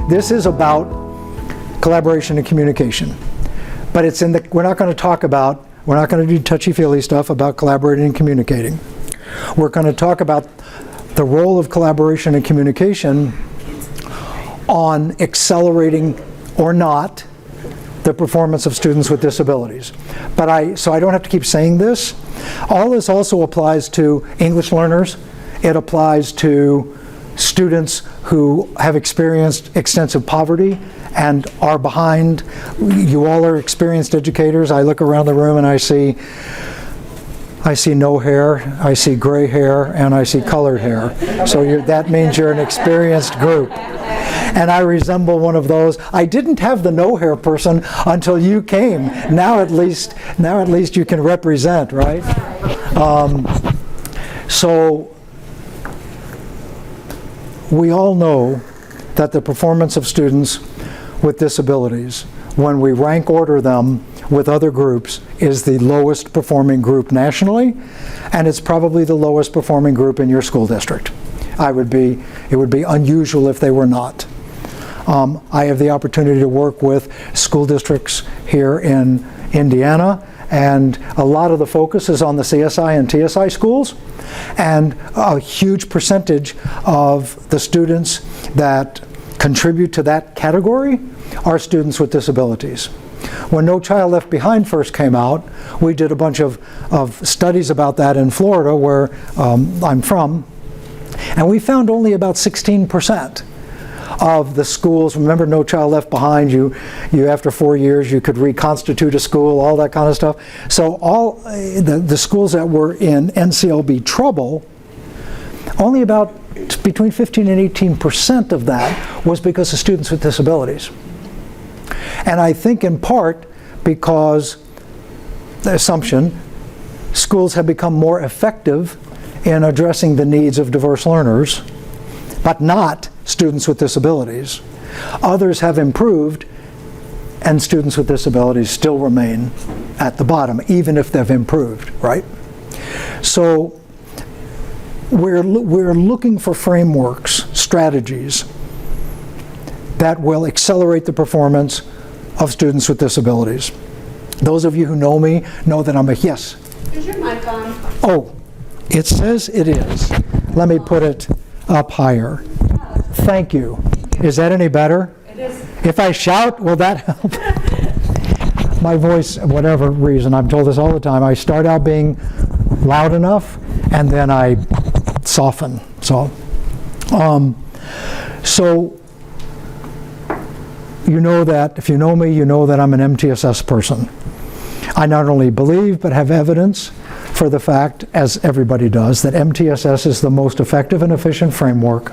this is about collaboration and communication. But it's in the, we're not going to do touchy-feely stuff about collaborating and communicating. We're going to talk about the role of collaboration and communication on accelerating or not the performance of students with disabilities. So I don't have to keep saying this. All this also applies to English learners. It applies to students who have experienced extensive poverty and are behind. You all are experienced educators. I look around the room and I see no hair, I see gray hair, and I see colored hair. So that means you're an experienced group. And I resemble one of those. I didn't have the no hair person until you came. Now at least you can represent, right? So we all know that the performance of students with disabilities, when we rank order them with other groups, is the lowest performing group nationally, and it's probably the lowest performing group in your school district. It would be unusual if they were not. I have the opportunity to work with school districts here in Indiana, and a lot of the focus is on the CSI and TSI schools, and a huge percentage of the students that contribute to that category are students with disabilities. When No Child Left Behind first came out, we did a bunch of studies about that in Florida, where I'm from, and we found only about 16% of the schools. Remember No Child Left Behind, you after 4 years you could reconstitute a school, all that kind of stuff. So all the schools that were in NCLB trouble, only about between 15 and 18% of that was because of students with disabilities. And I think in part because the assumption, schools have become more effective in addressing the needs of diverse learners, but not students with disabilities. Others have improved, and students with disabilities still remain at the bottom, even if they've improved, right? So we're looking for frameworks, strategies that will accelerate the performance of students with disabilities. Those of you who know me know that I'm a yes. Is your mic on? Oh, it says it is. Let me put it up higher. Thank you. Is that any better? It is. If I shout, will that help? My voice, whatever reason, I'm told this all the time, I start out being loud enough and then I soften. So you know that, if you know me, you know that I'm an MTSS person. I not only believe but have evidence for the fact, as everybody does, that MTSS is the most effective and efficient framework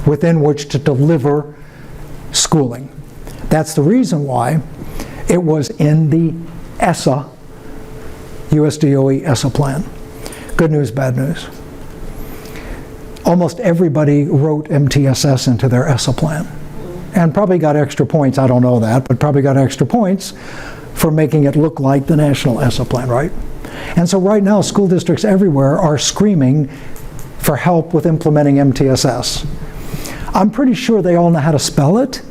within which to deliver schooling. That's the reason why it was in the ESSA, USDOE ESSA plan. Good news, bad news. Almost everybody wrote MTSS into their ESSA plan, and probably got extra points, I don't know that, but probably got extra points for making it look like the national ESSA plan, right? And so right now, school districts everywhere are screaming for help with implementing MTSS. I'm pretty sure they all know how to spell it.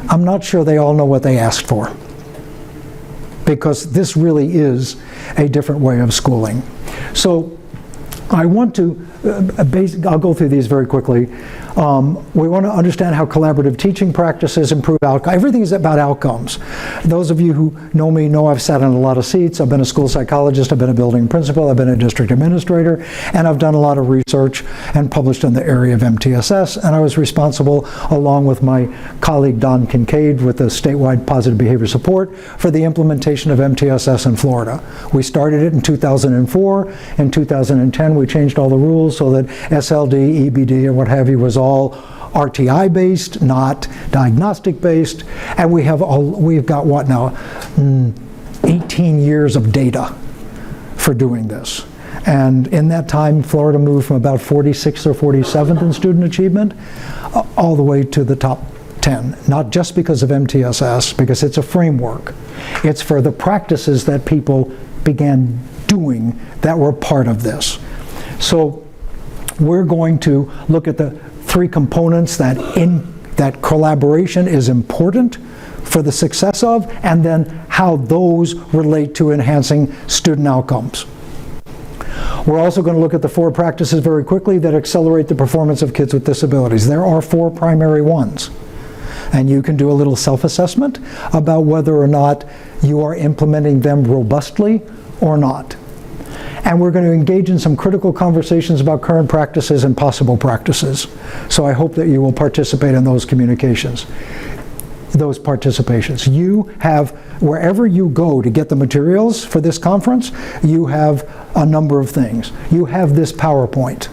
I'm not sure they all know what they asked for, because this really is a different way of schooling. So I want to, I'll go through these very quickly. We want to understand how collaborative teaching practices improve outcomes. Everything is about outcomes. Those of you who know me know I've sat in a lot of seats. I've been a school psychologist, I've been a building principal, I've been a district administrator, and I've done a lot of research and published in the area of MTSS, and I was responsible, along with my colleague Don Kincaid with the statewide positive behavior support, for the implementation of MTSS in Florida. We started it in 2004. In 2010 we changed all the rules so that SLD, EBD, or what have you was all RTI based, not diagnostic based, and we've got what now, 18 years of data for doing this. And in that time, Florida moved from about 46th or 47th in student achievement all the way to the top 10, not just because of MTSS, because it's a framework. It's for the practices that people began doing that were part of this. So we're going to look at the three components that that collaboration is important for the success of, and then how those relate to enhancing student outcomes. We're also going to look at the 4 practices very quickly that accelerate the performance of kids with disabilities. There are 4 primary ones. And you can do a little self-assessment about whether or not you are implementing them robustly or not. And we're going to engage in some critical conversations about current practices and possible practices. So I hope that you will participate in those communications, those participations. You have, wherever you go to get the materials for this conference, you have a number of things. You have this PowerPoint,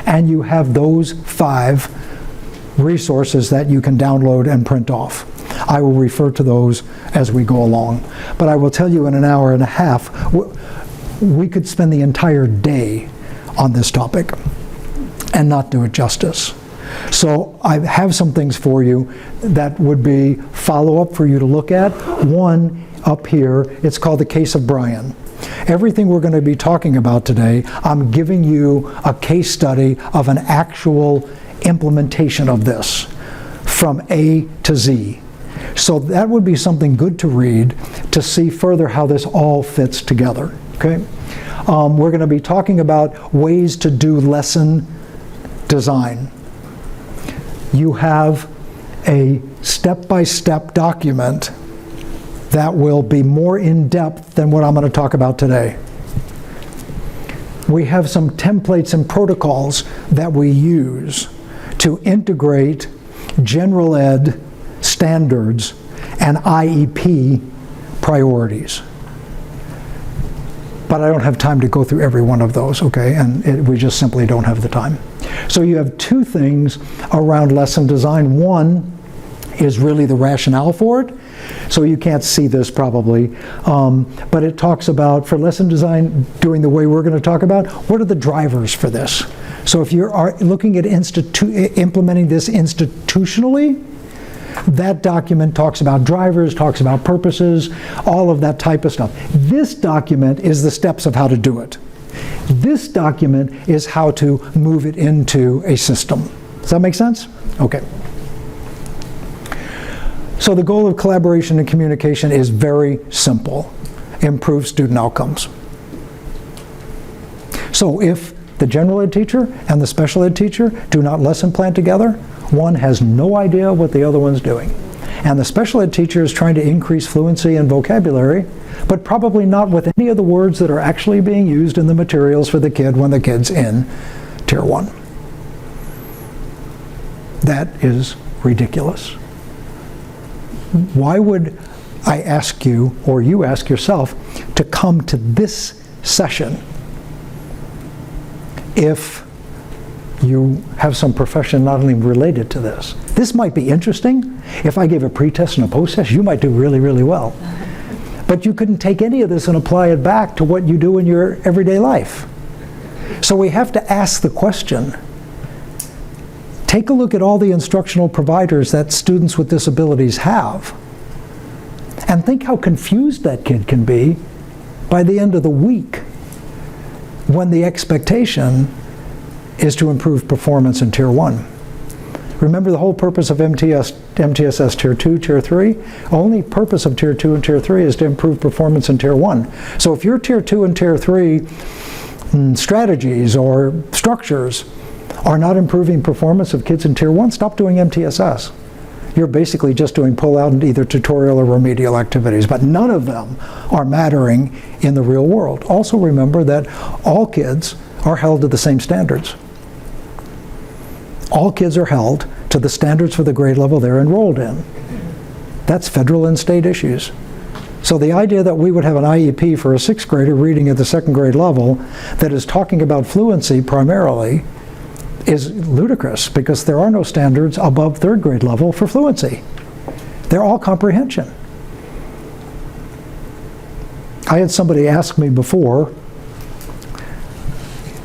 and you have those 5 resources that you can download and print off. I will refer to those as we go along. But I will tell you in an hour and a half, we could spend the entire day on this topic and not do it justice. So I have some things for you that would be follow-up for you to look at. One up here, it's called The Case of Brian. Everything we're going to be talking about today, I'm giving you a case study of an actual implementation of this from A to Z. So that would be something good to read to see further how this all fits together. Okay? We're going to be talking about ways to do lesson design. You have a step-by-step document that will be more in-depth than what I'm going to talk about today. We have some templates and protocols that we use to integrate general ed standards and IEP priorities. But I don't have time to go through every one of those, okay? And we just simply don't have the time. So you have 2 things around lesson design. One is really the rationale for it. So you can't see this probably, but it talks about, for lesson design, doing the way we're going to talk about, what are the drivers for this? So if you're looking at implementing this institutionally, that document talks about drivers, talks about purposes, all of that type of stuff. This document is the steps of how to do it. This document is how to move it into a system. Does that make sense? Okay. So the goal of collaboration and communication is very simple: improve student outcomes. So if the general ed teacher and the special ed teacher do not lesson plan together, one has no idea what the other one's doing. And the special ed teacher is trying to increase fluency and vocabulary, but probably not with any of the words that are actually being used in the materials for the kid when the kid's in Tier 1. That is ridiculous. Why would I ask you, or you ask yourself, to come to this session if you have some profession not only related to this? This might be interesting. If I gave a pre-test and a post-test, you might do really, really well. But you couldn't take any of this and apply it back to what you do in your everyday life. So we have to ask the question. Take a look at all the instructional providers that students with disabilities have, and think how confused that kid can be by the end of the week when the expectation is to improve performance in Tier 1. Remember, the whole purpose of MTSS Tier 2, Tier 3? Only purpose of Tier 2 and Tier 3 is to improve performance in Tier 1. So if your Tier 2 and Tier 3 strategies or structures are not improving performance of kids in Tier 1, stop doing MTSS. You're basically just doing pull-out and either tutorial or remedial activities, but none of them are mattering in the real world. Also remember that all kids are held to the same standards. All kids are held to the standards for the grade level they're enrolled in. That's federal and state issues. So the idea that we would have an IEP for a 6th grader reading at the 2nd grade level that is talking about fluency primarily is ludicrous, because there are no standards above 3rd grade level for fluency. They're all comprehension. I had somebody ask me before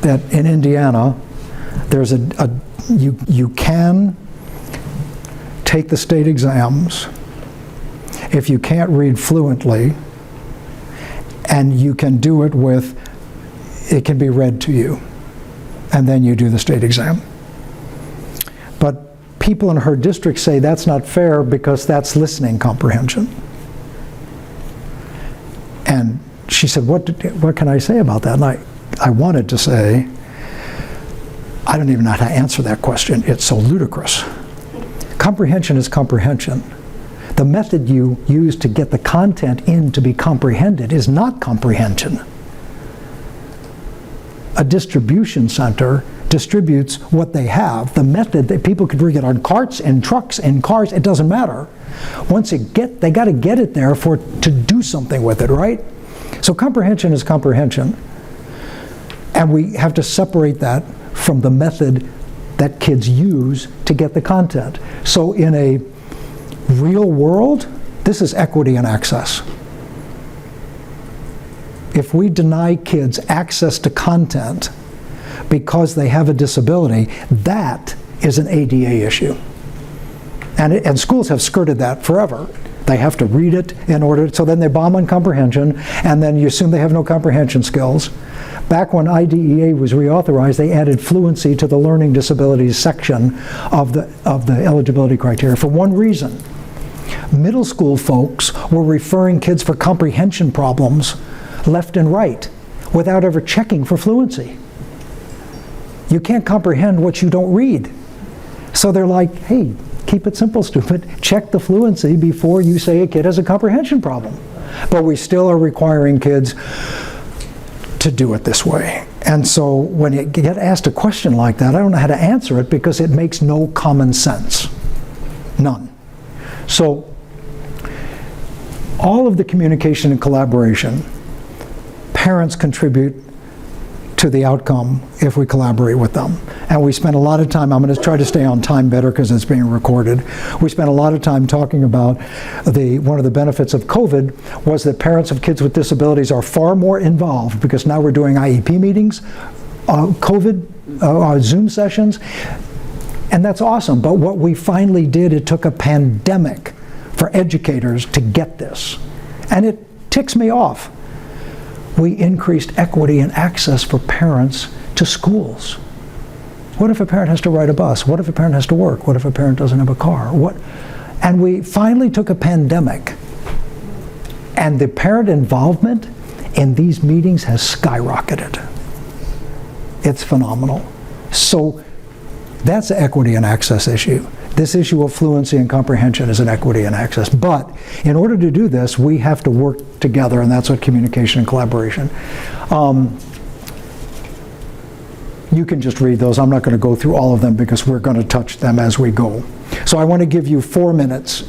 that in Indiana, there's you can take the state exams if you can't read fluently, and you can do it with, it can be read to you, and then you do the state exam. But people in her district say that's not fair because that's listening comprehension. And she said, what can I say about that? And I wanted to say, I don't even know how to answer that question. It's so ludicrous. Comprehension is comprehension. The method you use to get the content in to be comprehended is not comprehension. A distribution center distributes what they have. The method that people could bring it on carts and trucks and cars, it doesn't matter. Once they got to get it there to do something with it, right? So comprehension is comprehension. And we have to separate that from the method that kids use to get the content. So in a real world, this is equity and access. If we deny kids access to content because they have a disability, that is an ADA issue. And schools have skirted that forever. They have to read it in order, so then they bomb on comprehension, and then you assume they have no comprehension skills. Back when IDEA was reauthorized, they added fluency to the learning disabilities section of the eligibility criteria for one reason. Middle school folks were referring kids for comprehension problems left and right without ever checking for fluency. You can't comprehend what you don't read. So they're like, hey, keep it simple, stupid. Check the fluency before you say a kid has a comprehension problem. But we still are requiring kids to do it this way. And so when you get asked a question like that, I don't know how to answer it because it makes no common sense. None. So all of the communication and collaboration, parents contribute to the outcome if we collaborate with them. And we spent a lot of time, I'm going to try to stay on time better because it's being recorded. We spent a lot of time talking about one of the benefits of COVID was that parents of kids with disabilities are far more involved because now we're doing IEP meetings, Zoom sessions, and that's awesome. But what we finally did, it took a pandemic for educators to get this. And it ticks me off. We increased equity and access for parents to schools. What if a parent has to ride a bus? What if a parent has to work? What if a parent doesn't have a car? And we finally took a pandemic, and the parent involvement in these meetings has skyrocketed. It's phenomenal. So that's an equity and access issue. This issue of fluency and comprehension is an equity and access. But in order to do this, we have to work together, and that's what communication and collaboration. You can just read those. I'm not going to go through all of them because we're going to touch them as we go. So I want to give you 4 minutes.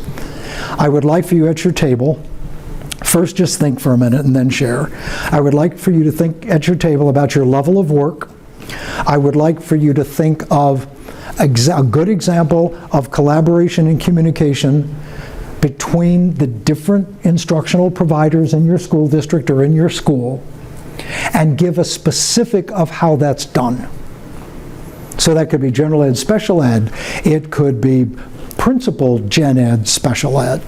I would like for you at your table, first just think for a minute and then share. I would like for you to think at your table about your level of work. I would like for you to think of a good example of collaboration and communication between the different instructional providers in your school district or in your school, and give a specific of how that's done. So that could be general ed, special ed. It could be principal gen ed, special ed.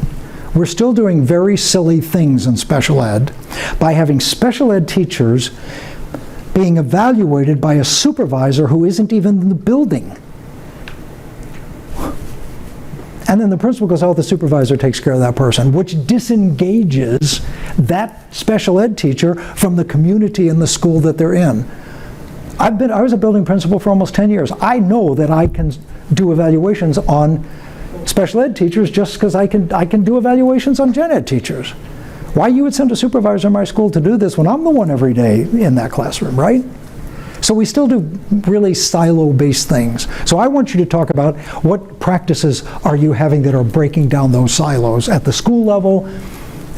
We're still doing very silly things in special ed by having special ed teachers being evaluated by a supervisor who isn't even in the building. And then the principal goes, oh, the supervisor takes care of that person, which disengages that special ed teacher from the community and the school that they're in. I was a building principal for almost 10 years. I know that I can do evaluations on special ed teachers just because I can do evaluations on gen ed teachers. Why you would send a supervisor in my school to do this when I'm the one every day in that classroom, right? So we still do really silo-based things. So I want you to talk about what practices are you having that are breaking down those silos at the school level,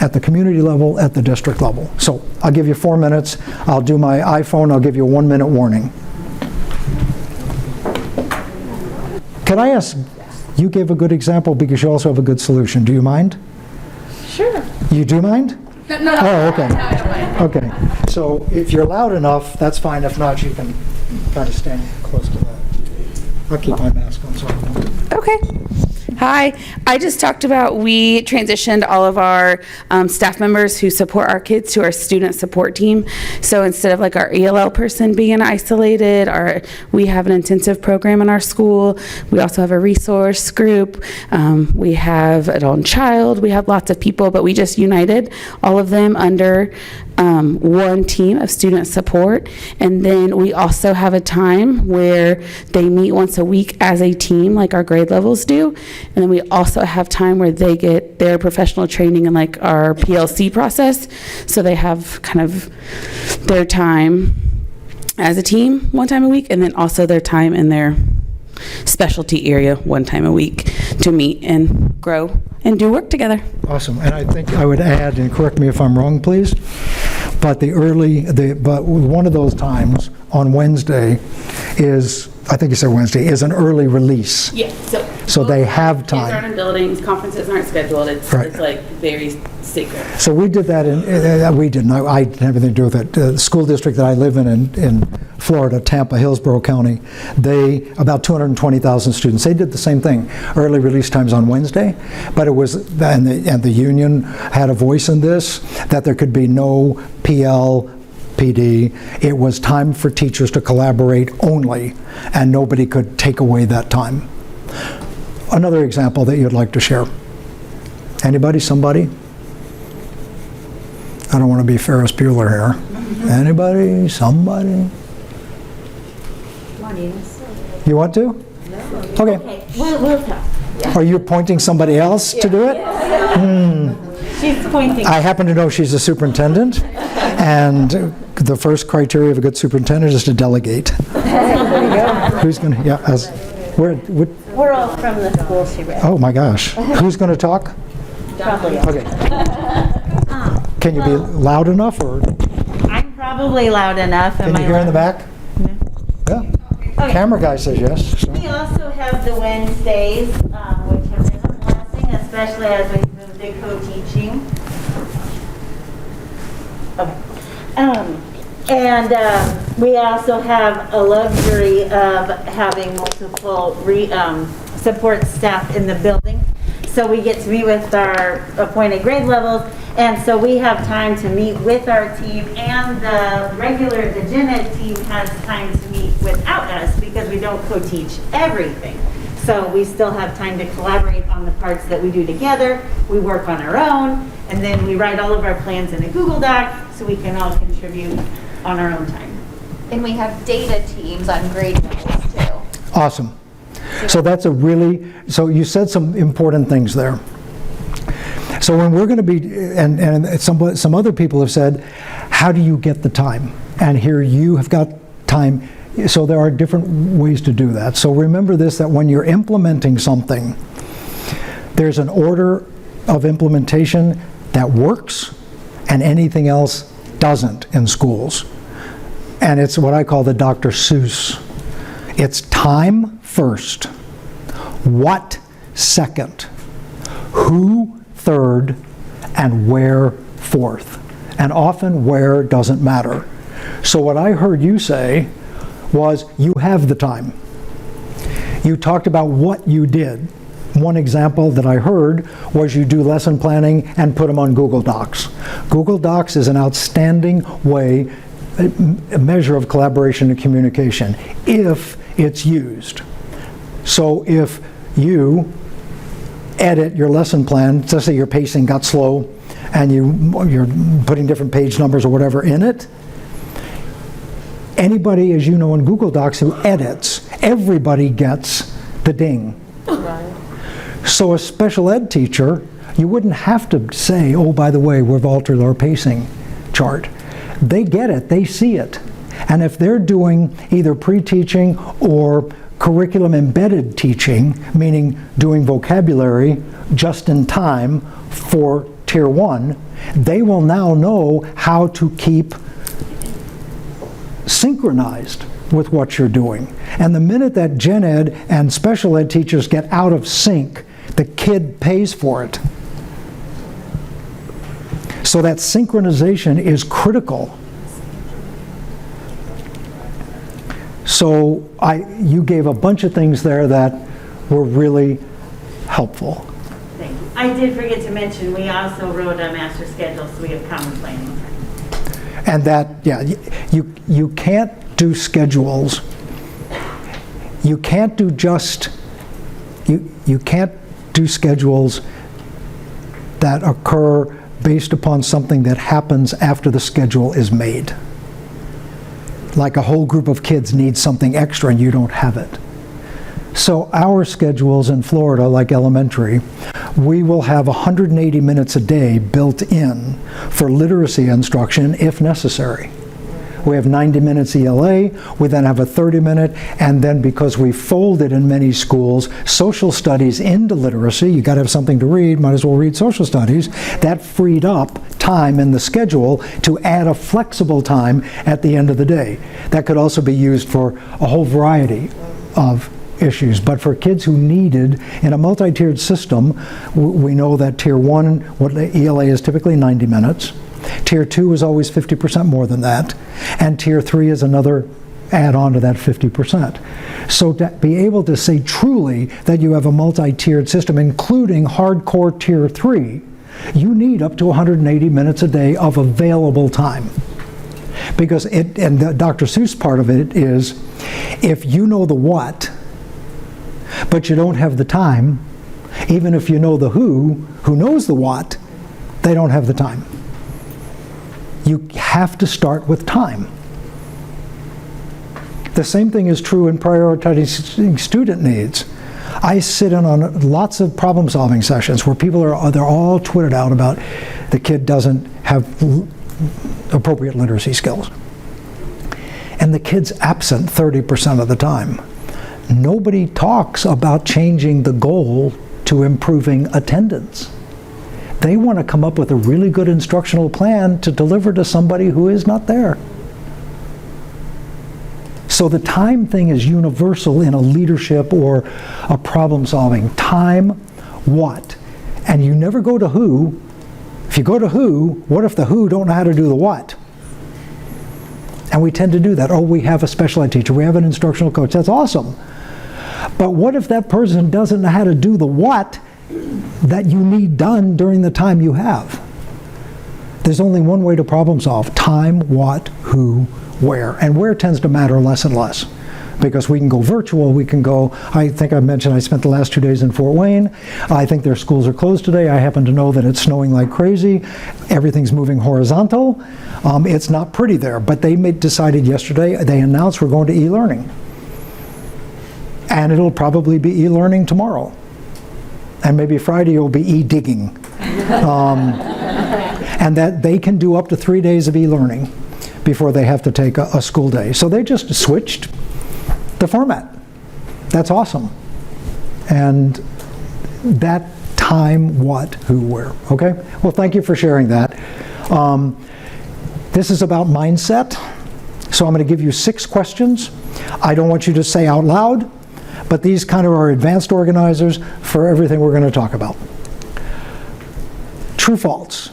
at the community level, at the district level. So I'll give you 4 minutes. I'll do my iPhone. I'll give you a 1-minute warning. Can I ask, you gave a good example because you also have a good solution. Do you mind? Sure. You do mind? No. Oh, okay. No, I don't mind. Okay. So if you're loud enough, that's fine. If not, you can kind of stand close to that. I'll keep my mask on so I won't. Okay. Hi. I just talked about we transitioned all of our staff members who support our kids to our student support team. So instead of like our ELL person being isolated, we have an intensive program in our school. We also have a resource group. We have adult and child. We have lots of people, but we just united all of them under one team of student support. And then we also have a time where they meet once a week as a team, like our grade levels do. And then we also have time where they get their professional training in like our PLC process. So they have kind of their time as a team one time a week, and then also their time in their specialty area one time a week to meet and grow and do work together. Awesome. And I think I would add, and correct me if I'm wrong, please, but but one of those times on Wednesday is, I think you said Wednesday, is an early release. Yeah. So they have time. Kids aren't in buildings, conferences aren't scheduled. It's like very sacred. So we did that we didn't. I didn't have anything to do with it. The school district that I live in Florida, Tampa, Hillsborough County, about 220,000 students. They did the same thing. Early release times on Wednesday, but it was, and the union had a voice in this, that there could be no PD. It was time for teachers to collaborate only, and nobody could take away that time. Another example that you'd like to share? Anybody? Somebody? I don't want to be Ferris Bueller here. Anybody? Somebody? You want to? No. Okay. We'll talk. Are you appointing somebody else to do it? She's pointing. I happen to know she's a superintendent, and the first criteria of a good superintendent is to delegate. Who's going to, We're all from the school she read. Oh my gosh. Who's going to talk? Probably. Okay. Can you be loud enough, or I'm probably loud enough. can you hear in the back? Yeah. Okay. Camera guy says yes. So. We also have the Wednesdays, which have been a blessing, especially as we move to co-teaching. Okay. And we also have a luxury of having multiple support staff in the building. So we get to meet with our appointed grade levels, and so we have time to meet with our team, and the gen ed team has time to meet without us because we don't co-teach everything. So we still have time to collaborate on the parts that we do together. We work on our own, and then we write all of our plans in a Google Doc so we can all contribute on our own time. And we have data teams on grade levels too. Awesome. So that's so you said some important things there. So when we're going to be, and some other people have said, how do you get the time? And here you have got time. So there are different ways to do that. So remember this, that when you're implementing something, there's an order of implementation that works and anything else doesn't in schools. And it's what I call the Dr. Seuss. It's time first, what second, who third, and where fourth. And often where doesn't matter. So what I heard you say was you have the time. You talked about what you did. One example that I heard was you do lesson planning and put them on Google Docs. Google Docs is an outstanding way, a measure of collaboration and communication, if it's used. So if you edit your lesson plan, let's say your pacing got slow and you're putting different page numbers or whatever in it, anybody, as you know, in Google Docs who edits, everybody gets the ding. Right. So a special ed teacher, you wouldn't have to say, oh, by the way, we've altered our pacing chart. They get it, they see it. And if they're doing either pre-teaching or curriculum embedded teaching, meaning doing vocabulary just in time for Tier 1, they will now know how to keep synchronized with what you're doing. And the minute that gen ed and special ed teachers get out of sync, the kid pays for it. So that synchronization is critical. So you gave a bunch of things there that were really helpful. Thank you. I did forget to mention, we also wrote a master schedule, so we have common planning time. And that, yeah, you can't do schedules. You can't do just, you can't do schedules that occur based upon something that happens after the schedule is made. Like a whole group of kids needs something extra and you don't have it. So our schedules in Florida, like elementary, we will have 180 minutes a day built in for literacy instruction if necessary. We have 90 minutes ELA, we then have a 30-minute, and then because we folded in many schools social studies into literacy, you got to have something to read, might as well read social studies, that freed up time in the schedule to add a flexible time at the end of the day. That could also be used for a whole variety of issues, but for kids who needed, in a multi-tiered system, we know that Tier 1, what the ELA is typically 90 minutes. Tier 2 is always 50% more than that, and Tier 3 is another add-on to that 50%. So to be able to say truly that you have a multi-tiered system, including hardcore Tier 3, you need up to 180 minutes a day of available time. Because it, and the Dr. Seuss part of it is, if you know the what, but you don't have the time, even if you know the who knows the what, they don't have the time. You have to start with time. The same thing is true in prioritizing student needs. I sit in on lots of problem-solving sessions where people they're all twittered out about the kid doesn't have appropriate literacy skills. And the kid's absent 30% of the time. Nobody talks about changing the goal to improving attendance. They want to come up with a really good instructional plan to deliver to somebody who is not there. So the time thing is universal in a leadership or a problem solving. Time, what? And you never go to who. If you go to who, what if the who don't know how to do the what? And we tend to do that. Oh, we have a special ed teacher, we have an instructional coach, that's awesome. But what if that person doesn't know how to do the what that you need done during the time you have? There's only one way to problem solve: time, what, who, where. And where tends to matter less and less. Because we can go virtual, we can go, I think I mentioned I spent the last 2 days in Fort Wayne. I think their schools are closed today. I happen to know that it's snowing like crazy. Everything's moving horizontal. It's not pretty there, but they decided yesterday, they announced we're going to e-learning. And it'll probably be e-learning tomorrow. And maybe Friday it'll be e-digging. And that they can do up to 3 days of e-learning before they have to take a school day. So they just switched the format. That's awesome. And that time, what, who, where. Okay? Well, thank you for sharing that. This is about mindset. So I'm going to give you 6 questions. I don't want you to say out loud, but these kind of are advanced organizers for everything we're going to talk about. True, false.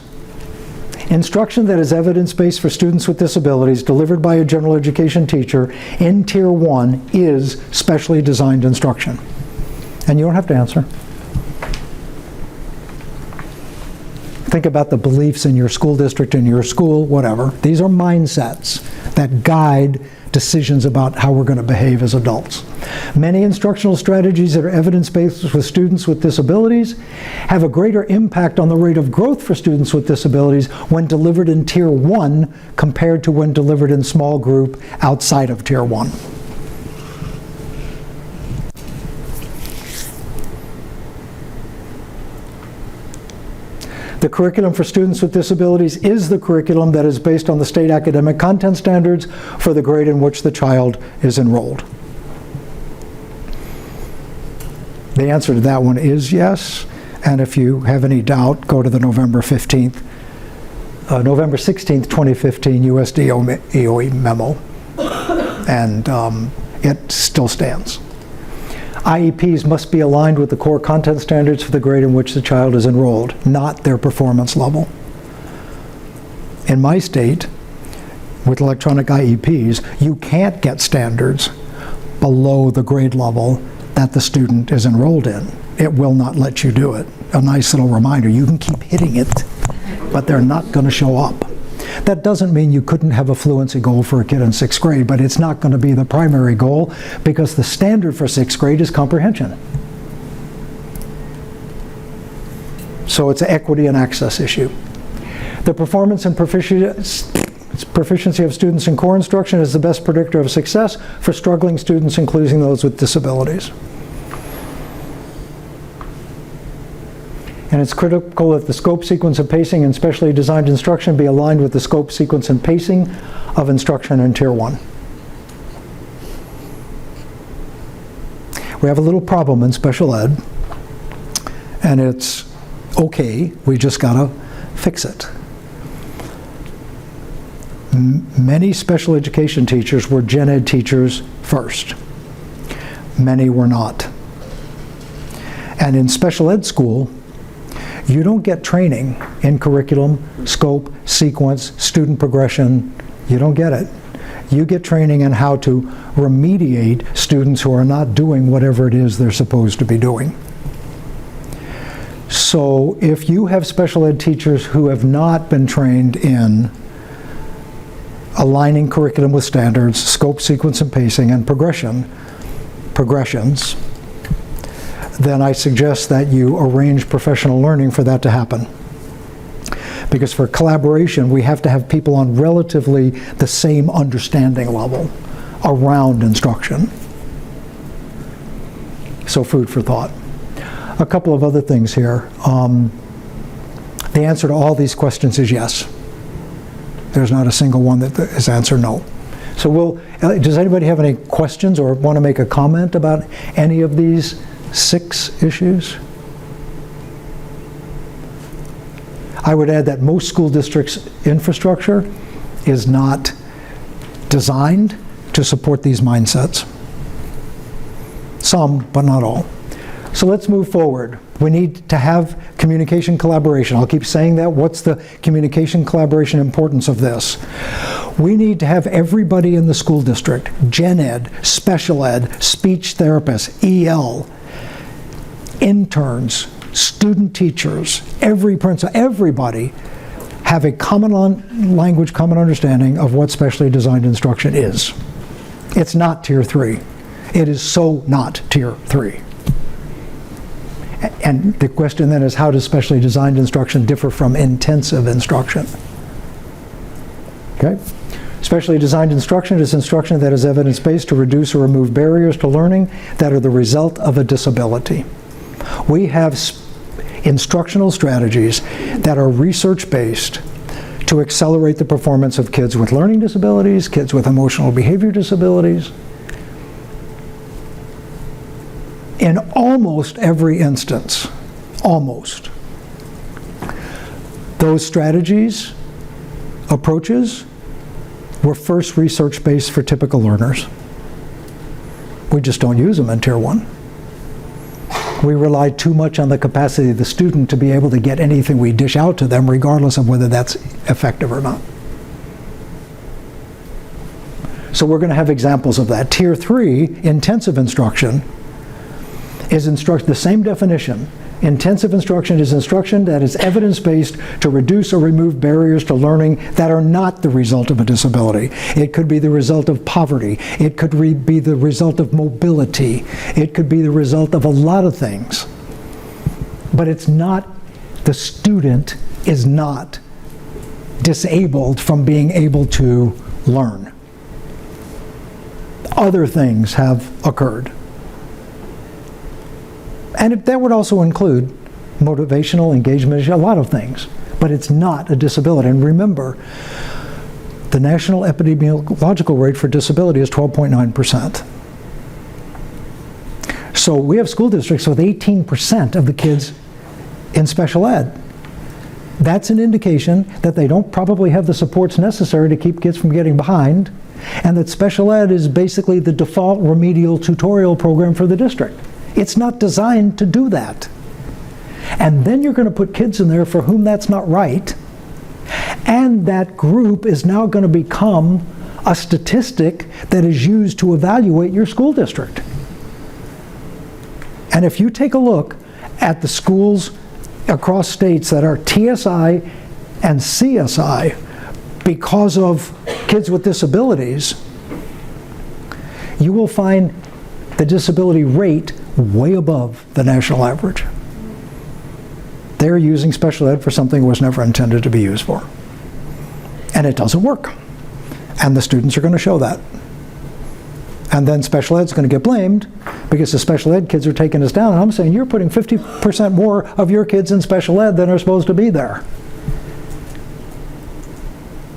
Instruction that is evidence-based for students with disabilities delivered by a general education teacher in Tier 1 is specially designed instruction. And you don't have to answer. Think about the beliefs in your school district, in your school, whatever. These are mindsets that guide decisions about how we're going to behave as adults. Many instructional strategies that are evidence-based with students with disabilities have a greater impact on the rate of growth for students with disabilities when delivered in Tier 1 compared to when delivered in small group outside of Tier 1. The curriculum for students with disabilities is the curriculum that is based on the state academic content standards for the grade in which the child is enrolled. The answer to that one is yes, and if you have any doubt, go to the November 16th, 2015 USD EOE memo, and it still stands. IEPs must be aligned with the core content standards for the grade in which the child is enrolled, not their performance level. In my state, with electronic IEPs, you can't get standards below the grade level that the student is enrolled in. it will not let you do it. A nice little reminder, you can keep hitting it, but they're not going to show up. That doesn't mean you couldn't have a fluency goal for a kid in 6th grade, but it's not going to be the primary goal because the standard for 6th grade is comprehension. So it's an equity and access issue. The performance and proficiency of students in core instruction is the best predictor of success for struggling students, including those with disabilities. And it's critical that the scope, sequence, and pacing in specially designed instruction be aligned with the scope, sequence, and pacing of instruction in Tier 1. We have a little problem in special ed, and it's okay, we just gotta fix it. Many special education teachers were gen ed teachers first. Many were not. And in special ed school, you don't get training in curriculum, scope, sequence, student progression. You don't get it. You get training in how to remediate students who are not doing whatever it is they're supposed to be doing. So if you have special ed teachers who have not been trained in aligning curriculum with standards, scope, sequence, and pacing, and progressions, then I suggest that you arrange professional learning for that to happen. Because for collaboration, we have to have people on relatively the same understanding level around instruction. So food for thought. A couple of other things here. The answer to all these questions is yes. There's not a single one that is answer no. So does anybody have any questions or want to make a comment about any of these 6 issues? I would add that most school districts' infrastructure is not designed to support these mindsets. Some, but not all. So let's move forward. We need to have communication collaboration. I'll keep saying that. What's the communication collaboration importance of this? We need to have everybody in the school district, gen ed, special ed, speech therapists, EL, interns, student teachers, every principal, everybody have a common language, common understanding of what specially designed instruction is. It's not Tier 3. It is so not Tier 3. And the question then is, how does specially designed instruction differ from intensive instruction? Okay? Specially designed instruction is instruction that is evidence-based to reduce or remove barriers to learning that are the result of a disability. We have instructional strategies that are research-based to accelerate the performance of kids with learning disabilities, kids with emotional behavior disabilities. In almost every instance, almost, those strategies, approaches, were first research-based for typical learners. We just don't use them in Tier 1. We rely too much on the capacity of the student to be able to get anything we dish out to them, regardless of whether that's effective or not. So we're going to have examples of that. Tier 3, intensive instruction, is the same definition. Intensive instruction is instruction that is evidence-based to reduce or remove barriers to learning that are not the result of a disability. It could be the result of poverty. It could be the result of mobility. It could be the result of a lot of things. But it's not, the student is not disabled from being able to learn. Other things have occurred. And that would also include motivational engagement, a lot of things. But it's not a disability. And remember, the national epidemiological rate for disability is 12.9%. So we have school districts with 18% of the kids in special ed. That's an indication that they don't probably have the supports necessary to keep kids from getting behind, and that special ed is basically the default remedial tutorial program for the district. It's not designed to do that. And then you're going to put kids in there for whom that's not right, and that group is now going to become a statistic that is used to evaluate your school district. And if you take a look at the schools across states that are TSI and CSI because of kids with disabilities, you will find the disability rate way above the national average. They're using special ed for something it was never intended to be used for. And it doesn't work. And the students are going to show that. And then special ed's going to get blamed because the special ed kids are taking us down. And I'm saying you're putting 50% more of your kids in special ed than are supposed to be there.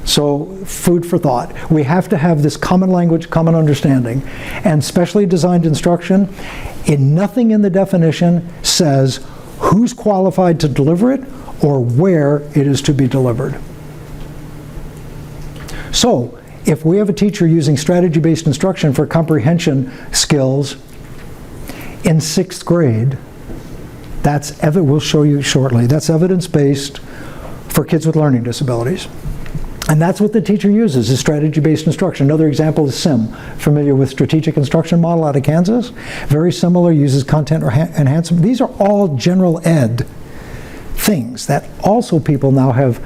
So, food for thought. We have to have this common language, common understanding. And specially designed instruction, nothing in the definition says who's qualified to deliver it or where it is to be delivered. So, if we have a teacher using strategy-based instruction for comprehension skills in 6th grade, we'll show you shortly, that's evidence-based for kids with learning disabilities. And that's what the teacher uses, is strategy-based instruction. Another example is SIM, familiar with Strategic Instruction Model out of Kansas. Very similar, uses content enhancement. These are all general ed things that also people now have,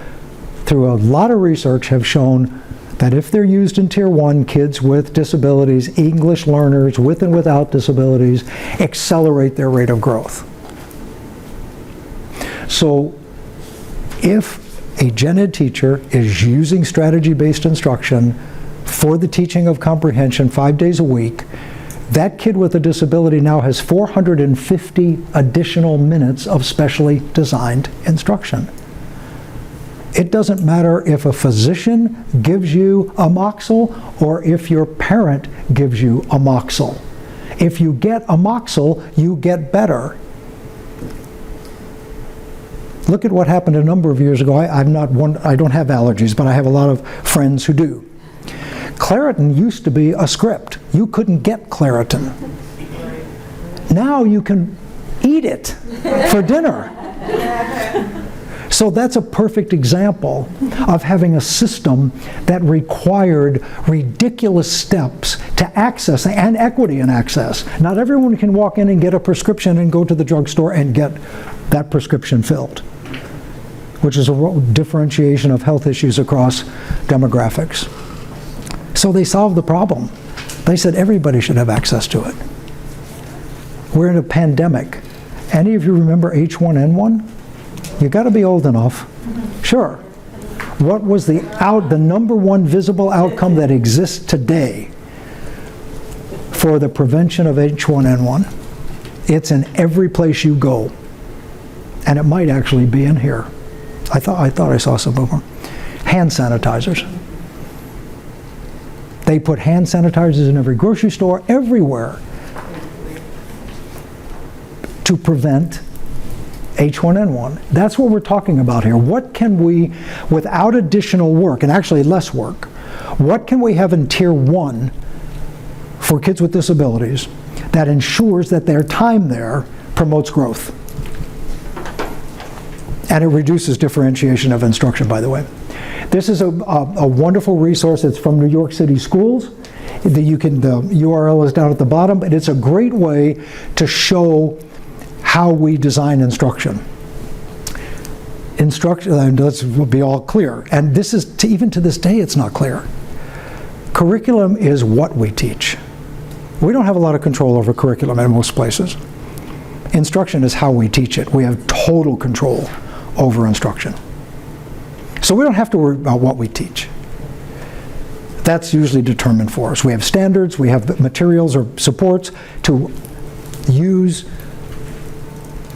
through a lot of research, have shown that if they're used in Tier 1, kids with disabilities, English learners with and without disabilities, accelerate their rate of growth. So if a gen ed teacher is using strategy-based instruction for the teaching of comprehension 5 days a week, that kid with a disability now has 450 additional minutes of specially designed instruction. It doesn't matter if a physician gives you Amoxil or if your parent gives you Amoxil. If you get Amoxil, you get better. Look at what happened a number of years ago. I don't have allergies, but I have a lot of friends who do. Claritin used to be a script. You couldn't get Claritin. Now you can eat it for dinner. So that's a perfect example of having a system that required ridiculous steps to access and equity in access. Not everyone can walk in and get a prescription and go to the drugstore and get that prescription filled, which is a differentiation of health issues across demographics. So they solved the problem. They said everybody should have access to it. We're in a pandemic. Any of you remember H1N1? You got to be old enough. Sure. What was the number one visible outcome that exists today for the prevention of H1N1? It's in every place you go. And it might actually be in here. I thought I saw some of them. Hand sanitizers. They put hand sanitizers in every grocery store, everywhere, to prevent H1N1. That's what we're talking about here. What can we, without additional work, and actually less work, what can we have in Tier 1 for kids with disabilities that ensures that their time there promotes growth? And it reduces differentiation of instruction, by the way. This is a wonderful resource. It's from New York City Schools. The URL is down at the bottom, but it's a great way to show how we design instruction. And let's be all clear. And this is, even to this day, it's not clear. Curriculum is what we teach. We don't have a lot of control over curriculum in most places. Instruction is how we teach it. We have total control over instruction. So we don't have to worry about what we teach. That's usually determined for us. We have standards, we have materials or supports to use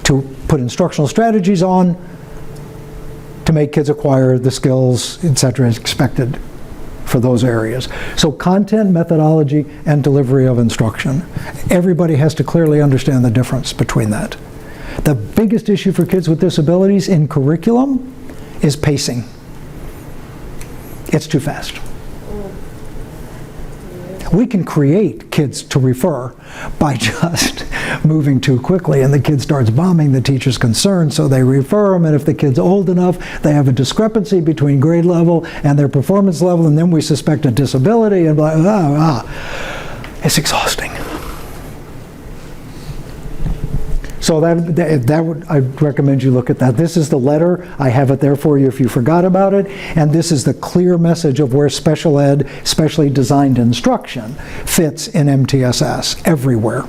to put instructional strategies on to make kids acquire the skills, etc., expected for those areas. So content, methodology, and delivery of instruction. Everybody has to clearly understand the difference between that. The biggest issue for kids with disabilities in curriculum is pacing. It's too fast. We can create kids to refer by just moving too quickly, and the kid starts bombing, the teacher's concerned, so they refer them, and if the kid's old enough, they have a discrepancy between grade level and their performance level, and then we suspect a disability, and blah, blah, blah. It's exhausting. So that would, I'd recommend you look at that. This is the letter. I have it there for you if you forgot about it. And this is the clear message of where special ed, specially designed instruction, fits in MTSS everywhere.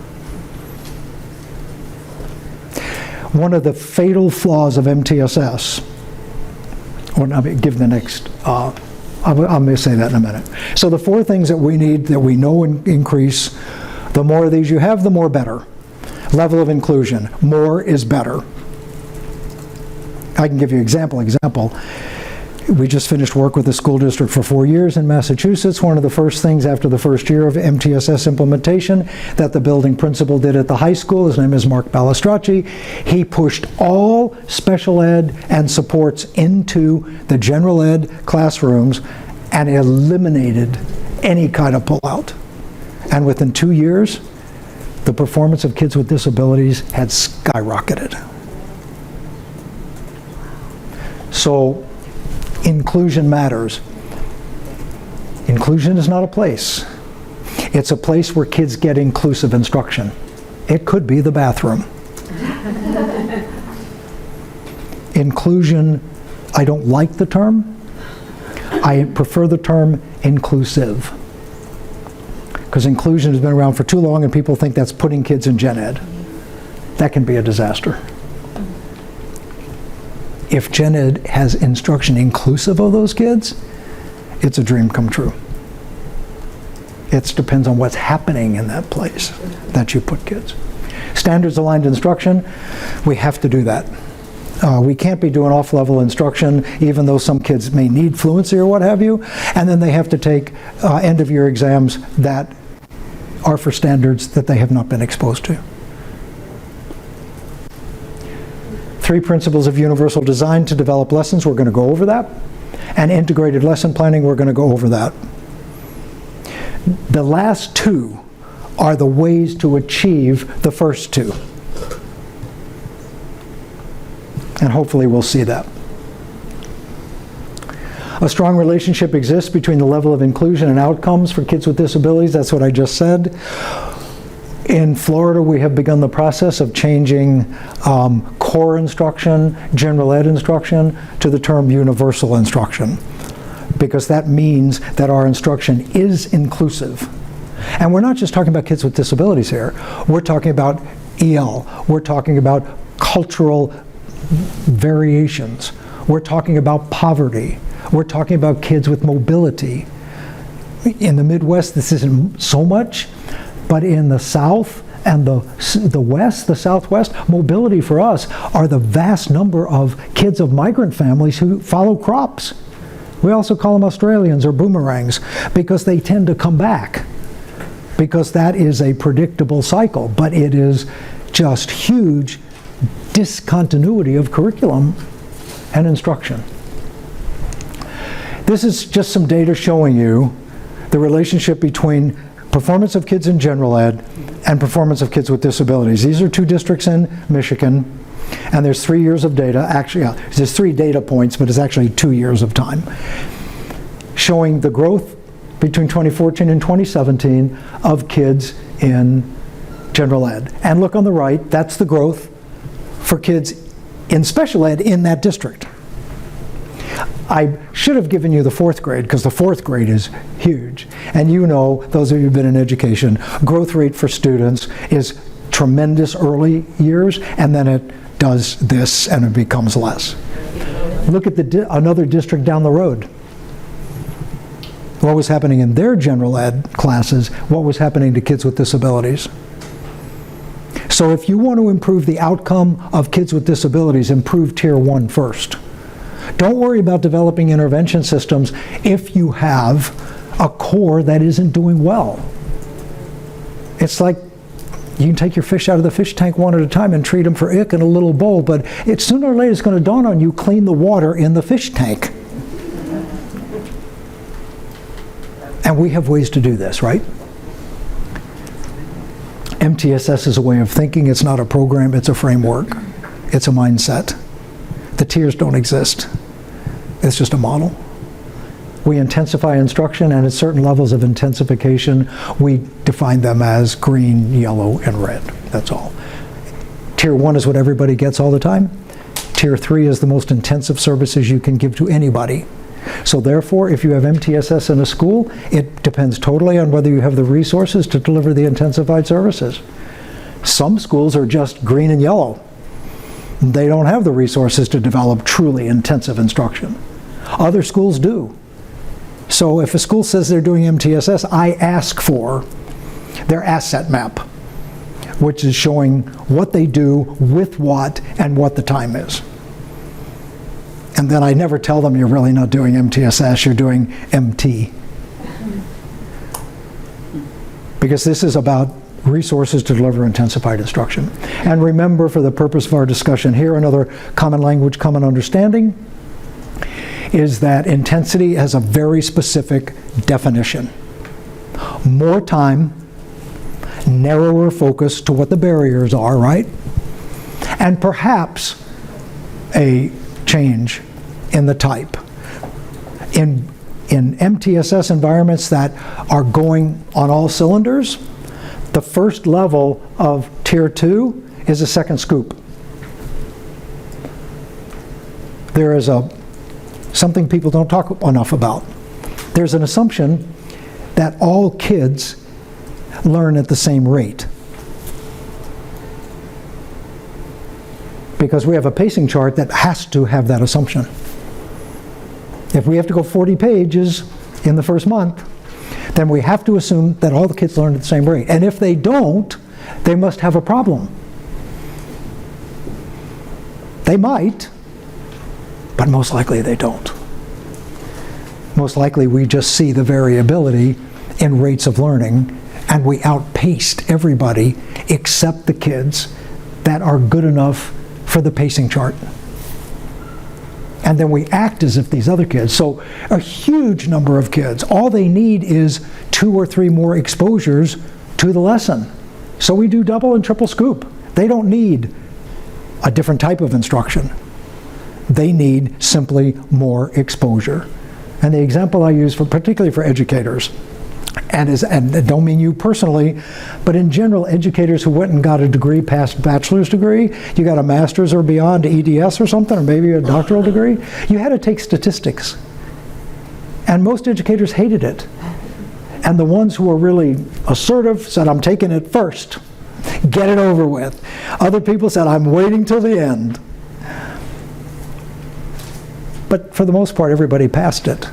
One of the fatal flaws of MTSS, or I mean, give the next, I'm going to say that in a minute. So the 4 things that we need, that we know increase, the more of these you have, the more better. Level of inclusion, more is better. I can give you example. We just finished work with the school district for 4 years in Massachusetts. One of the first things after the first year of MTSS implementation that the building principal did at the high school, his name is Mark Balistracci, he pushed all special ed and supports into the general ed classrooms and eliminated any kind of pullout. And within 2 years, the performance of kids with disabilities had skyrocketed. So, inclusion matters. Inclusion is not a place. It's a place where kids get inclusive instruction. It could be the bathroom. Inclusion, I don't like the term. I prefer the term inclusive. Because inclusion has been around for too long and people think that's putting kids in gen ed. That can be a disaster. If gen ed has instruction inclusive of those kids, it's a dream come true. It depends on what's happening in that place that you put kids. Standards aligned instruction, we have to do that. We can't be doing off-level instruction, even though some kids may need fluency or what have you, and then they have to take end-of-year exams that are for standards that they have not been exposed to. 3 principles of universal design to develop lessons, we're going to go over that. And integrated lesson planning, we're going to go over that. The last 2 are the ways to achieve the first 2. And hopefully we'll see that. A strong relationship exists between the level of inclusion and outcomes for kids with disabilities. That's what I just said. In Florida, we have begun the process of changing core instruction, general ed instruction, to the term universal instruction, because that means that our instruction is inclusive. And we're not just talking about kids with disabilities here. We're talking about EL. We're talking about cultural variations. We're talking about poverty. We're talking about kids with mobility. In the Midwest, this isn't so much, but in the South and the West, the Southwest, mobility for us are the vast number of kids of migrant families who follow crops. We also call them Australians or boomerangs because they tend to come back, because that is a predictable cycle, but it is just huge discontinuity of curriculum and instruction. This is just some data showing you the relationship between performance of kids in general ed and performance of kids with disabilities. These are 2 districts in Michigan, and there's 3 years of data. Actually, there's 3 data points, but it's actually 2 years of time, showing the growth between 2014 and 2017 of kids in general ed. And look on the right, that's the growth for kids in special ed in that district. I should have given you the 4th grade, because the 4th grade is huge. And you know, those of you who've been in education, growth rate for students is tremendous early years, and then it does this and it becomes less. Look at another district down the road. What was happening in their general ed classes, what was happening to kids with disabilities. So if you want to improve the outcome of kids with disabilities, improve Tier 1 first. Don't worry about developing intervention systems if you have a core that isn't doing well. It's like you can take your fish out of the fish tank one at a time and treat them for ick in a little bowl, but sooner or later it's going to dawn on you, clean the water in the fish tank. And we have ways to do this, right? MTSS is a way of thinking. It's not a program, it's a framework. It's a mindset. The tiers don't exist. It's just a model. We intensify instruction, and at certain levels of intensification, we define them as green, yellow, and red. That's all. Tier 1 is what everybody gets all the time. Tier 3 is the most intensive services you can give to anybody. So therefore, if you have MTSS in a school, it depends totally on whether you have the resources to deliver the intensified services. Some schools are just green and yellow. They don't have the resources to develop truly intensive instruction. Other schools do. So if a school says they're doing MTSS, I ask for their asset map, which is showing what they do, with what, and what the time is. And then I never tell them you're really not doing MTSS, you're doing MT. Because this is about resources to deliver intensified instruction. And remember, for the purpose of our discussion here, another common language, common understanding is that intensity has a very specific definition. More time, narrower focus to what the barriers are, right? And perhaps a change in the type. In MTSS environments that are going on all cylinders, the first level of Tier 2 is a second scoop. There is something people don't talk enough about. There's an assumption that all kids learn at the same rate. Because we have a pacing chart that has to have that assumption. If we have to go 40 pages in the first month, then we have to assume that all the kids learn at the same rate. And if they don't, they must have a problem. They might, but most likely they don't. Most likely we just see the variability in rates of learning, and we outpaced everybody except the kids that are good enough for the pacing chart. And then we act as if these other kids, so a huge number of kids, all they need is 2 or 3 more exposures to the lesson. So we do double and triple scoop. They don't need a different type of instruction. They need simply more exposure. And the example I use, particularly for educators, and I don't mean you personally, but in general, educators who went and got a degree past bachelor's degree, you got a master's or beyond, EDS or something, or maybe a doctoral degree, you had to take statistics. And most educators hated it. And the ones who were really assertive said, I'm taking it first. Get it over with. Other people said, I'm waiting till the end. But for the most part, everybody passed it.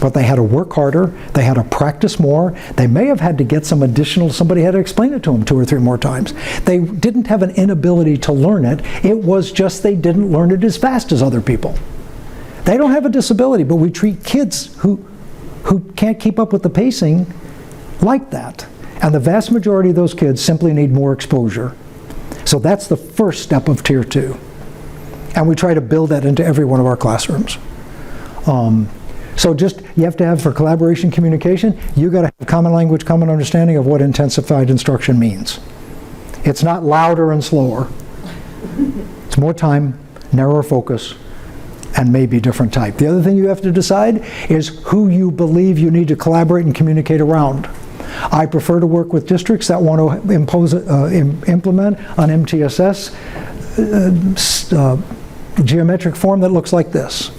But they had to work harder, they had to practice more, they may have had to get some additional, somebody had to explain it to them 2 or 3 more times. They didn't have an inability to learn it, it was just they didn't learn it as fast as other people. They don't have a disability, but we treat kids who can't keep up with the pacing like that. And the vast majority of those kids simply need more exposure. So that's the first step of Tier 2. And we try to build that into every one of our classrooms. So just, you have to have, for collaboration communication, you got to have common language, common understanding of what intensified instruction means. It's not louder and slower. It's more time, narrower focus, and maybe different type. The other thing you have to decide is who you believe you need to collaborate and communicate around. I prefer to work with districts that want to implement an MTSS geometric form that looks like this.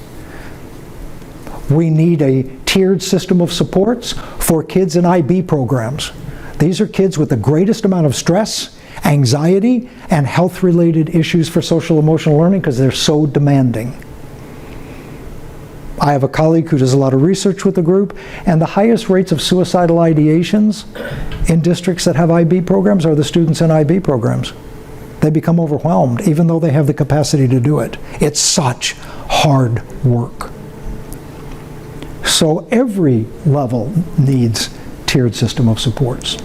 We need a tiered system of supports for kids in IB programs. These are kids with the greatest amount of stress, anxiety, and health-related issues for social emotional learning because they're so demanding. I have a colleague who does a lot of research with the group, and the highest rates of suicidal ideations in districts that have IB programs are the students in IB programs. They become overwhelmed, even though they have the capacity to do it. It's such hard work. So every level needs tiered system of supports.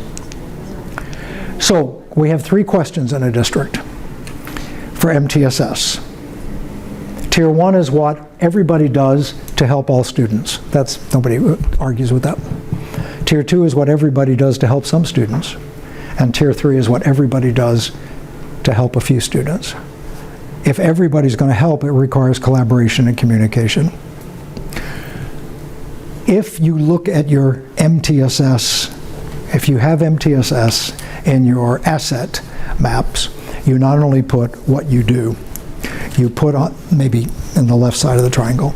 So we have 3 questions in a district for MTSS. Tier 1 is what everybody does to help all students. Nobody argues with that. Tier 2 is what everybody does to help some students. And Tier 3 is what everybody does to help a few students. If everybody's going to help, it requires collaboration and communication. If you look at your MTSS, if you have MTSS in your asset maps, you not only put what you do, you put on, maybe in the left side of the triangle.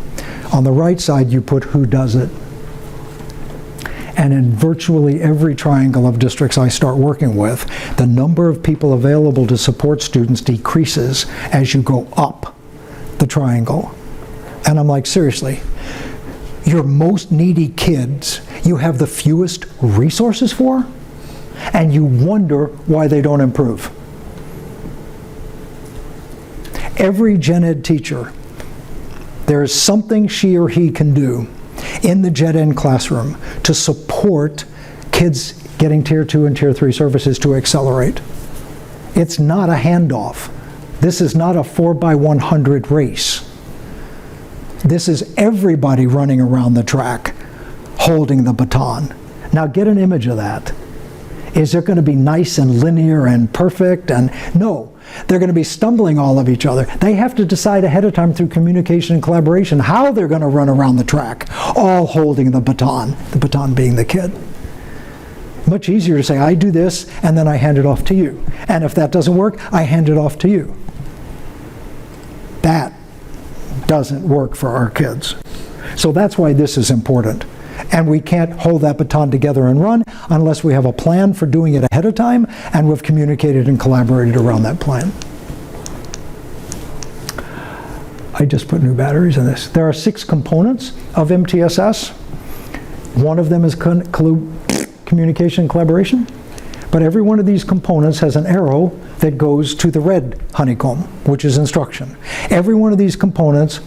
On the right side, you put who does it. And in virtually every triangle of districts I start working with, the number of people available to support students decreases as you go up the triangle. And I'm like, seriously, your most needy kids you have the fewest resources for, and you wonder why they don't improve. Every gen ed teacher, there is something she or he can do in the gen ed classroom to support kids getting tier 2 and tier 3 services to accelerate. It's not a handoff. This is not a 4x100 race. This is everybody running around the track holding the baton. Now get an image of that. Is it going to be nice and linear and perfect? And no, they're going to be stumbling all of each other. They have to decide ahead of time through communication and collaboration how they're going to run around the track, all holding the baton being the kid. Much easier to say, I do this, and then I hand it off to you. And if that doesn't work, I hand it off to you. That doesn't work for our kids. So that's why this is important. And we can't hold that baton together and run unless we have a plan for doing it ahead of time and we've communicated and collaborated around that plan. I just put new batteries in this. There are 6 components of MTSS. One of them is communication and collaboration. But every one of these components has an arrow that goes to the red honeycomb, which is instruction. Every one of these components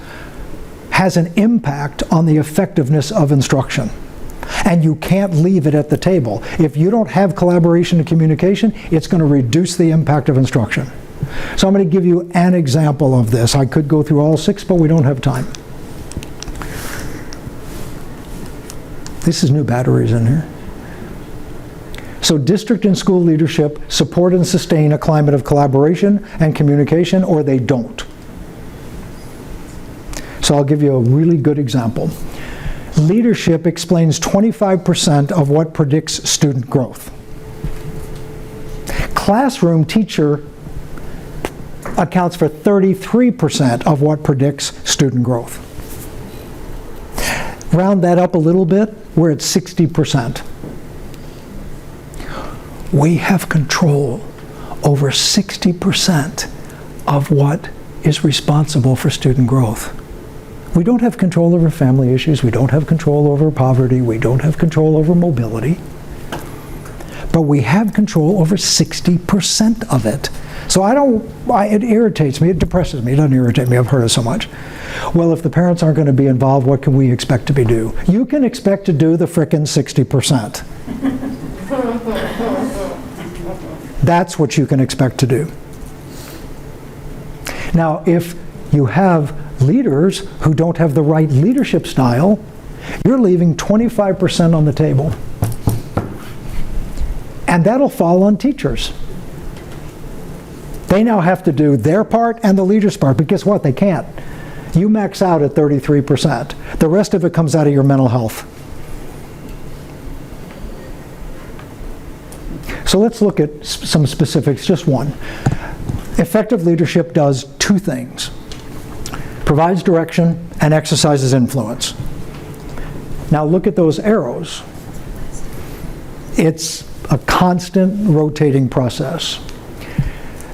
has an impact on the effectiveness of instruction. And you can't leave it at the table. If you don't have collaboration and communication, it's going to reduce the impact of instruction. So I'm going to give you an example of this. I could go through all 6, but we don't have time. This is new batteries in here. So district and school leadership support and sustain a climate of collaboration and communication, or they don't. So I'll give you a really good example. Leadership explains 25% of what predicts student growth. Classroom teacher accounts for 33% of what predicts student growth. Round that up a little bit, we're at 60%. We have control over 60% of what is responsible for student growth. We don't have control over family issues, we don't have control over poverty, we don't have control over mobility, but we have control over 60% of it. So it irritates me, it depresses me, it doesn't irritate me, I've heard it so much. Well, if the parents aren't going to be involved, what can we expect to be do? You can expect to do the frickin' 60%. That's what you can expect to do. Now, if you have leaders who don't have the right leadership style, you're leaving 25% on the table. And that'll fall on teachers. They now have to do their part and the leader's part, but guess what? They can't. You max out at 33%. The rest of it comes out of your mental health. So let's look at some specifics, just one. Effective leadership does 2 things. Provides direction and exercises influence. Now look at those arrows. It's a constant rotating process.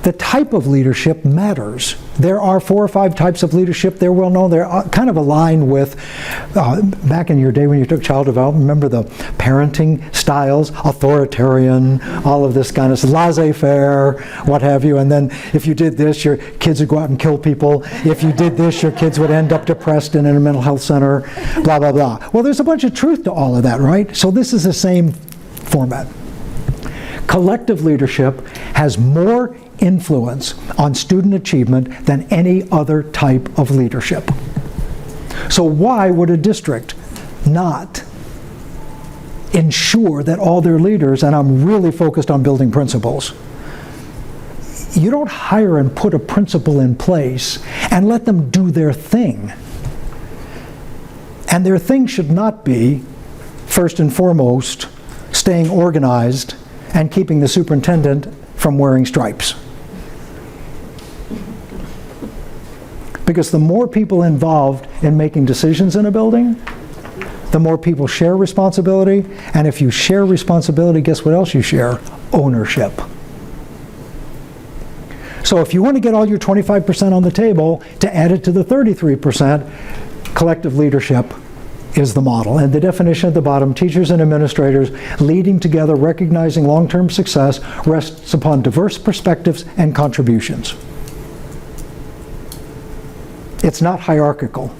The type of leadership matters. There are 4 or 5 types of leadership. They're well known. They're kind of aligned with, back in your day when you took child development, remember the parenting styles, authoritarian, all of this kind of laissez-faire, what have you. And then if you did this, your kids would go out and kill people. If you did this, your kids would end up depressed and in a mental health center, blah, blah, blah. Well, there's a bunch of truth to all of that, right? So this is the same format. Collective leadership has more influence on student achievement than any other type of leadership. So why would a district not ensure that all their leaders, and I'm really focused on building principals, you don't hire and put a principal in place and let them do their thing. And their thing should not be, first and foremost, staying organized and keeping the superintendent from wearing stripes. Because the more people involved in making decisions in a building, the more people share responsibility. And if you share responsibility, guess what else you share? Ownership. So if you want to get all your 25% on the table to add it to the 33%, collective leadership is the model. And the definition at the bottom, teachers and administrators leading together, recognizing long-term success, rests upon diverse perspectives and contributions. It's not hierarchical.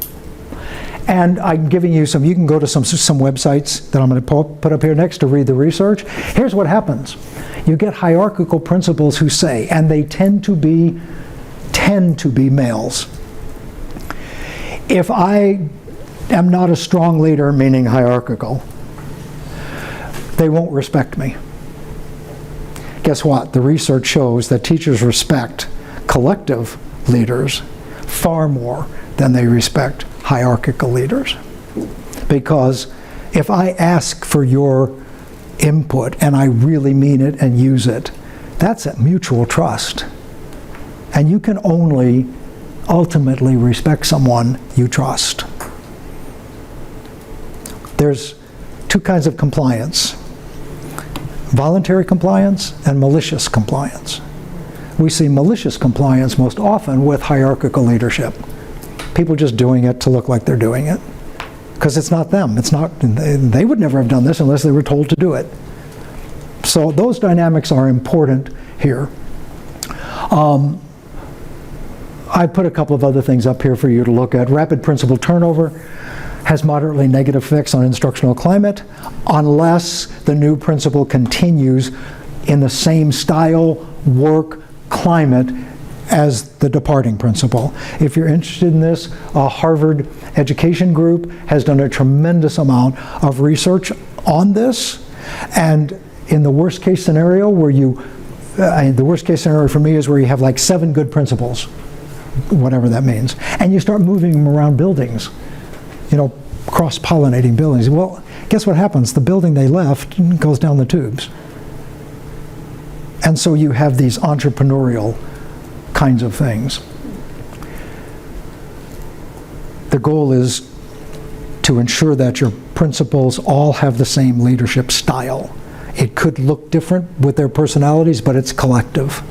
And I'm giving you some, you can go to some websites that I'm going to put up here next to read the research. Here's what happens. You get hierarchical principals who say, and they tend to be males. If I am not a strong leader, meaning hierarchical, they won't respect me. Guess what? The research shows that teachers respect collective leaders far more than they respect hierarchical leaders. Because if I ask for your input and I really mean it and use it, that's a mutual trust. And you can only ultimately respect someone you trust. There's two kinds of compliance: voluntary compliance and malicious compliance. We see malicious compliance most often with hierarchical leadership. People just doing it to look like they're doing it. Because it's not them. It's not, they would never have done this unless they were told to do it. So those dynamics are important here. I put a couple of other things up here for you to look at. Rapid principal turnover has moderately negative effects on instructional climate unless the new principal continues in the same style, work, climate as the departing principal. If you're interested in this, a Harvard Education Group has done a tremendous amount of research on this. And in the worst case scenario where the worst case scenario for me is where you have like 7 good principals, whatever that means, and you start moving them around buildings, cross-pollinating buildings. Well, guess what happens? The building they left goes down the tubes. And so you have these entrepreneurial kinds of things. The goal is to ensure that your principals all have the same leadership style. It could look different with their personalities, but it's collective.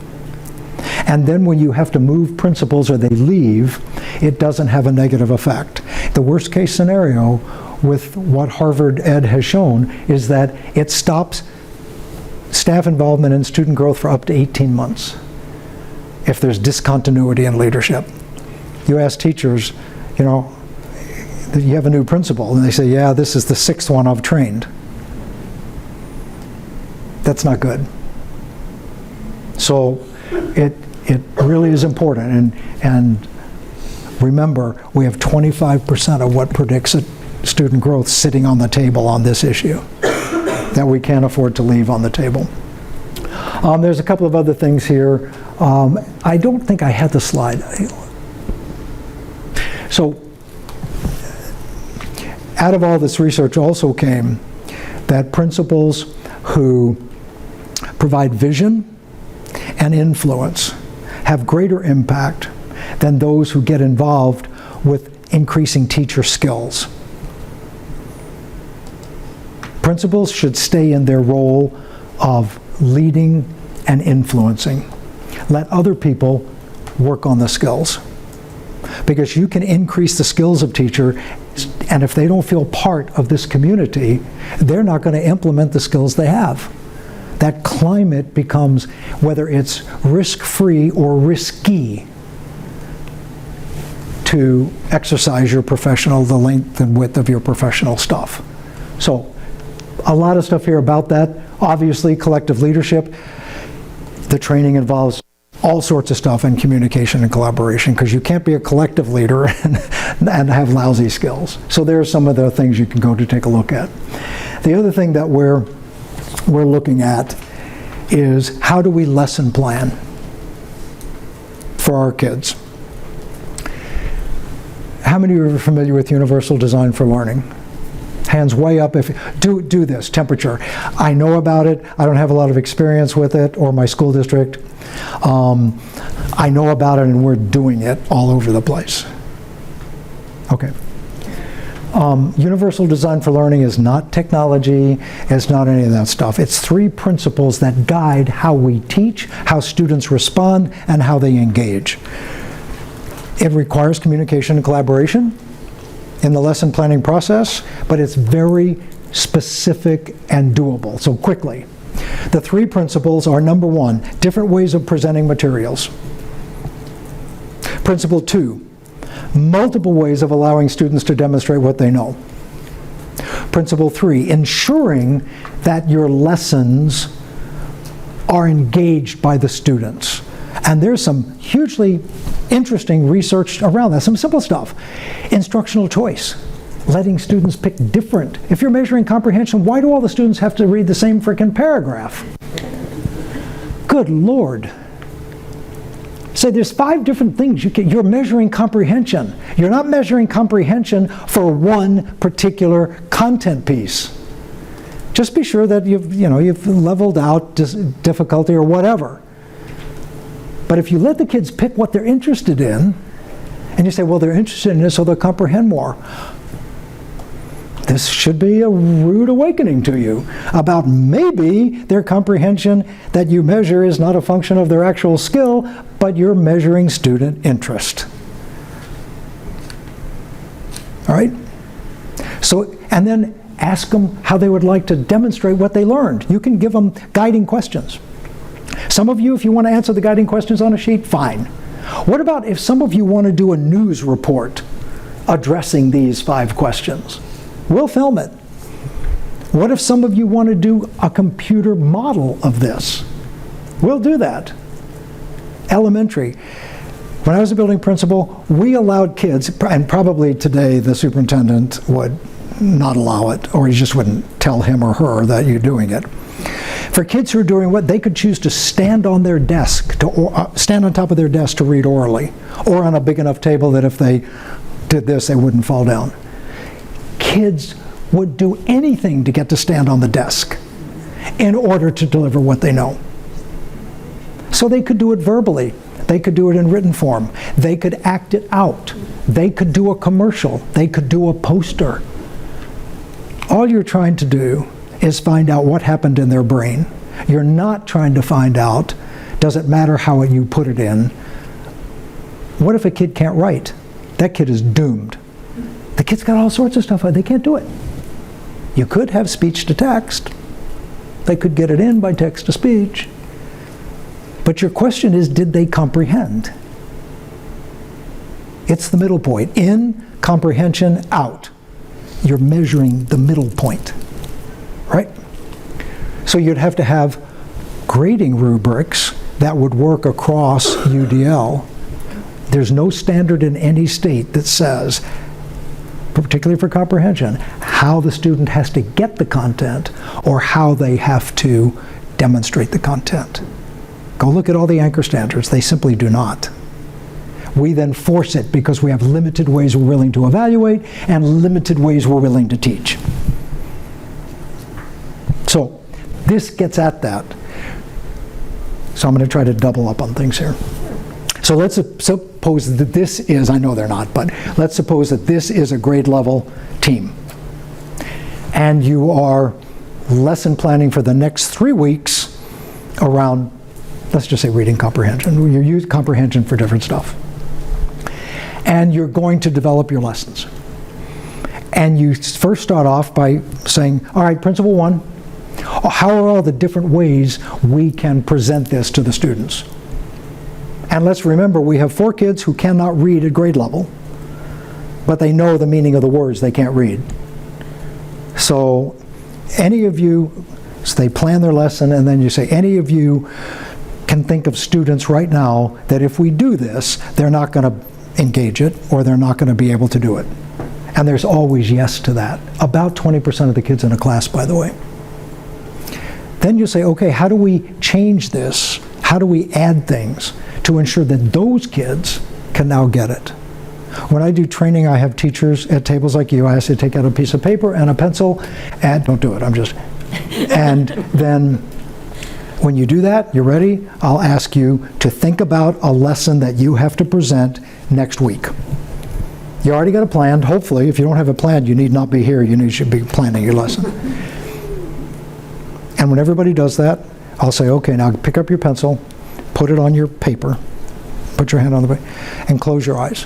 And then when you have to move principals or they leave, it doesn't have a negative effect. The worst case scenario with what Harvard Ed has shown is that it stops staff involvement in student growth for up to 18 months if there's discontinuity in leadership. You ask teachers, you have a new principal, and they say, yeah, this is the 6th one I've trained. That's not good. So it really is important. And remember, we have 25% of what predicts student growth sitting on the table on this issue that we can't afford to leave on the table. There's a couple of other things here. I don't think I had the slide. So out of all this research also came that principals who provide vision and influence have greater impact than those who get involved with increasing teacher skills. Principals should stay in their role of leading and influencing. Let other people work on the skills. Because you can increase the skills of teacher, and if they don't feel part of this community, they're not going to implement the skills they have. That climate becomes, whether it's risk-free or risky, to exercise your professional, the length and width of your professional stuff. So, a lot of stuff here about that. Obviously, collective leadership. The training involves all sorts of stuff in communication and collaboration, because you can't be a collective leader and have lousy skills. So there are some of the things you can go to take a look at. The other thing that we're looking at is, how do we lesson plan for our kids? How many of you are familiar with Universal Design for Learning? Hands way up if, do this, temperature. I know about it, I don't have a lot of experience with it, or my school district. I know about it and we're doing it all over the place. Okay. Universal design for learning is not technology, it's not any of that stuff. It's 3 principles that guide how we teach, how students respond, and how they engage. It requires communication and collaboration in the lesson planning process, but it's very specific and doable. So quickly, the 3 principles are: number 1, different ways of presenting materials. Principle 2, multiple ways of allowing students to demonstrate what they know. Principle 3, ensuring that your lessons are engaged by the students. And there's some hugely interesting research around that, some simple stuff. Instructional choice, letting students pick different. If you're measuring comprehension, why do all the students have to read the same frickin' paragraph? Good Lord. Say there's 5 different things you're measuring comprehension. You're not measuring comprehension for one particular content piece. Just be sure that you've leveled out difficulty or whatever. But if you let the kids pick what they're interested in, and you say, well, they're interested in this, so they'll comprehend more. This should be a rude awakening to you about maybe their comprehension that you measure is not a function of their actual skill, but you're measuring student interest. All right? So, and then ask them how they would like to demonstrate what they learned. You can give them guiding questions. Some of you, if you want to answer the guiding questions on a sheet, fine. What about if some of you want to do a news report addressing these 5 questions? We'll film it. What if some of you want to do a computer model of this? We'll do that. Elementary. When I was a building principal, we allowed kids, and probably today the superintendent would not allow it, or he just wouldn't tell him or her that you're doing it. For kids who are doing what, they could choose to stand on their desk, stand on top of their desk to read orally, or on a big enough table that if they did this, they wouldn't fall down. Kids would do anything to get to stand on the desk in order to deliver what they know. So they could do it verbally. They could do it in written form. They could act it out. They could do a commercial. They could do a poster. All you're trying to do is find out what happened in their brain. You're not trying to find out, does it matter how you put it in? What if a kid can't write? That kid is doomed. The kid's got all sorts of stuff, they can't do it. You could have speech to text. They could get it in by text to speech. But your question is, did they comprehend? It's the middle point. In, comprehension, out. You're measuring the middle point, right? So you'd have to have grading rubrics that would work across UDL. There's no standard in any state that says, particularly for comprehension, how the student has to get the content or how they have to demonstrate the content. Go look at all the anchor standards. They simply do not. We then force it because we have limited ways we're willing to evaluate and limited ways we're willing to teach. So this gets at that. So I'm going to try to double up on things here. So let's suppose that this is, I know they're not, but let's suppose that this is a grade level team. And you are lesson planning for the next 3 weeks around, let's just say reading comprehension. You use comprehension for different stuff. And you're going to develop your lessons. And you first start off by saying, all right, principle 1, how are all the different ways we can present this to the students? And let's remember, we have 4 kids who cannot read at grade level, but they know the meaning of the words they can't read. So any of you, so they plan their lesson, and then you say, any of you can think of students right now that if we do this, they're not going to engage it, or they're not going to be able to do it. And there's always yes to that. About 20% of the kids in a class, by the way. Then you say, okay, how do we change this? How do we add things to ensure that those kids can now get it? When I do training, I have teachers at tables like you. I ask you to take out a piece of paper and a pencil, and don't do it, and then when you do that, you're ready, I'll ask you to think about a lesson that you have to present next week. You already got it planned, hopefully. If you don't have it planned, you need not be here. You should be planning your lesson. And when everybody does that, I'll say, okay, now pick up your pencil, put it on your paper, put your hand on the paper, and close your eyes.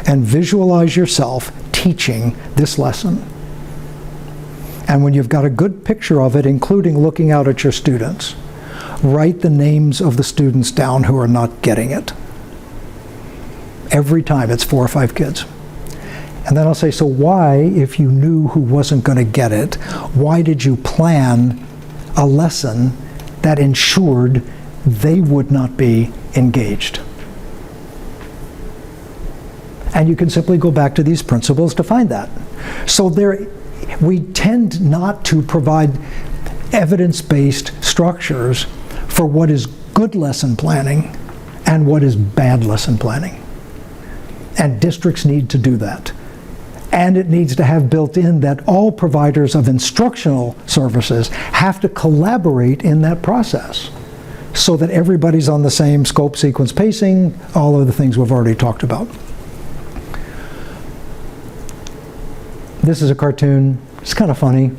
And visualize yourself teaching this lesson. And when you've got a good picture of it, including looking out at your students, write the names of the students down who are not getting it. Every time it's 4 or 5 kids. And then I'll say, so why, if you knew who wasn't going to get it, why did you plan a lesson that ensured they would not be engaged? And you can simply go back to these principles to find that. So we tend not to provide evidence-based structures for what is good lesson planning and what is bad lesson planning. And districts need to do that. And it needs to have built in that all providers of instructional services have to collaborate in that process so that everybody's on the same scope, sequence, pacing, all of the things we've already talked about. This is a cartoon. It's kind of funny.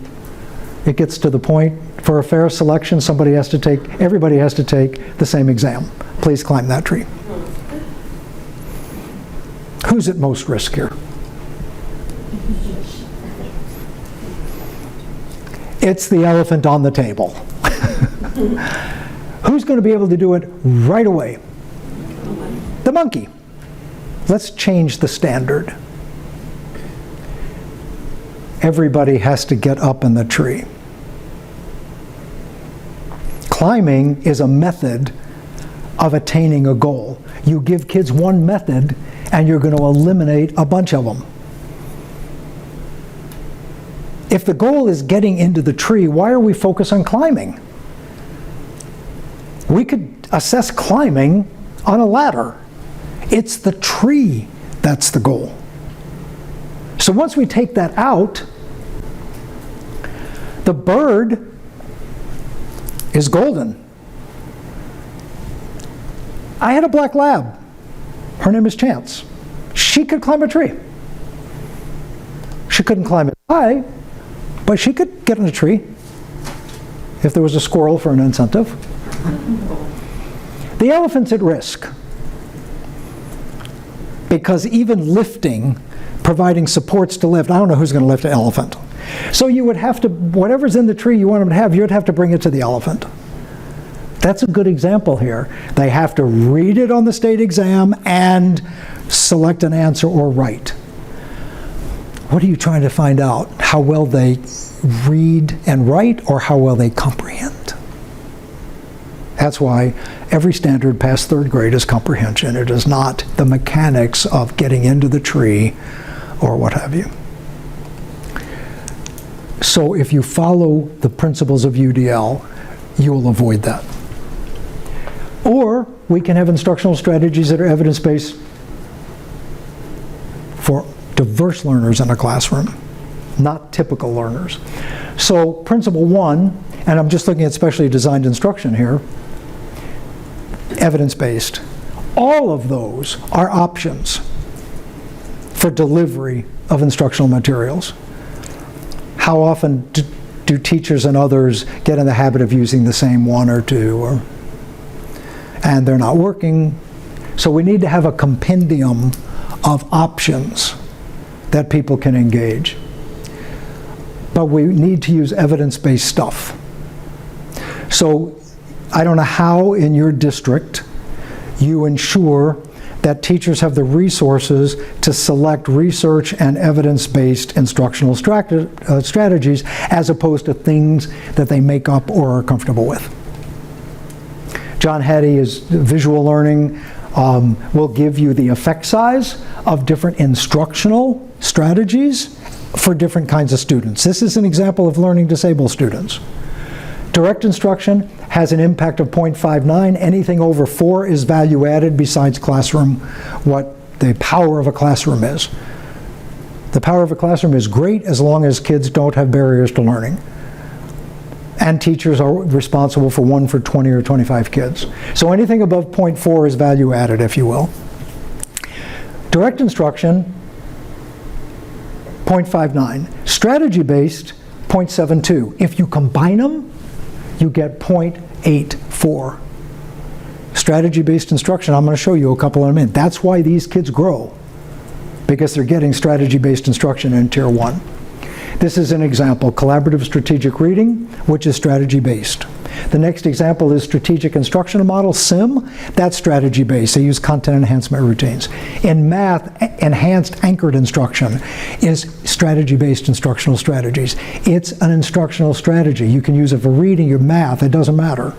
It gets to the point. For a fair selection, everybody has to take the same exam. Please climb that tree. Who's at most risk here? It's the elephant on the table. Who's going to be able to do it right away? The monkey. Let's change the standard. Everybody has to get up in the tree. Climbing is a method of attaining a goal. You give kids one method, and you're going to eliminate a bunch of them. If the goal is getting into the tree, why are we focused on climbing? We could assess climbing on a ladder. It's the tree that's the goal. So once we take that out, the bird is golden. I had a black lab. Her name is Chance. She could climb a tree. She couldn't climb it high, but she could get in a tree if there was a squirrel for an incentive. The elephant's at risk because even lifting, providing supports to lift, I don't know who's going to lift an elephant. So you would have to, whatever's in the tree you want them to have, you would have to bring it to the elephant. That's a good example here. They have to read it on the state exam and select an answer or write. What are you trying to find out? How well they read and write or how well they comprehend? That's why every standard past 3rd grade is comprehension. It is not the mechanics of getting into the tree or what have you. So if you follow the principles of UDL, you will avoid that. Or we can have instructional strategies that are evidence-based for diverse learners in a classroom, not typical learners. So principle 1, and I'm just looking at specially designed instruction here, evidence-based. All of those are options for delivery of instructional materials. How often do teachers and others get in the habit of using the same 1 or 2, and they're not working? So we need to have a compendium of options that people can engage. But we need to use evidence-based stuff. So I don't know how in your district you ensure that teachers have the resources to select research and evidence-based instructional strategies as opposed to things that they make up or are comfortable with. John Hattie is visual learning, will give you the effect size of different instructional strategies for different kinds of students. This is an example of learning disabled students. Direct instruction has an impact of 0.59. Anything over 4 is value added besides classroom, what the power of a classroom is. The power of a classroom is great as long as kids don't have barriers to learning. And teachers are responsible for 1 for 20 or 25 kids. So anything above 0.4 is value added, if you will. Direct instruction, 0.59. Strategy-based, 0.72. If you combine them, you get 0.84. Strategy-based instruction, I'm going to show you a couple in a minute. That's why these kids grow, because they're getting strategy-based instruction in Tier 1. This is an example, collaborative strategic reading, which is strategy-based. The next example is strategic instructional model, SIM. That's strategy-based. They use content enhancement routines. In math, enhanced anchored instruction is strategy-based instructional strategies. It's an instructional strategy. You can use it for reading or math. It doesn't matter.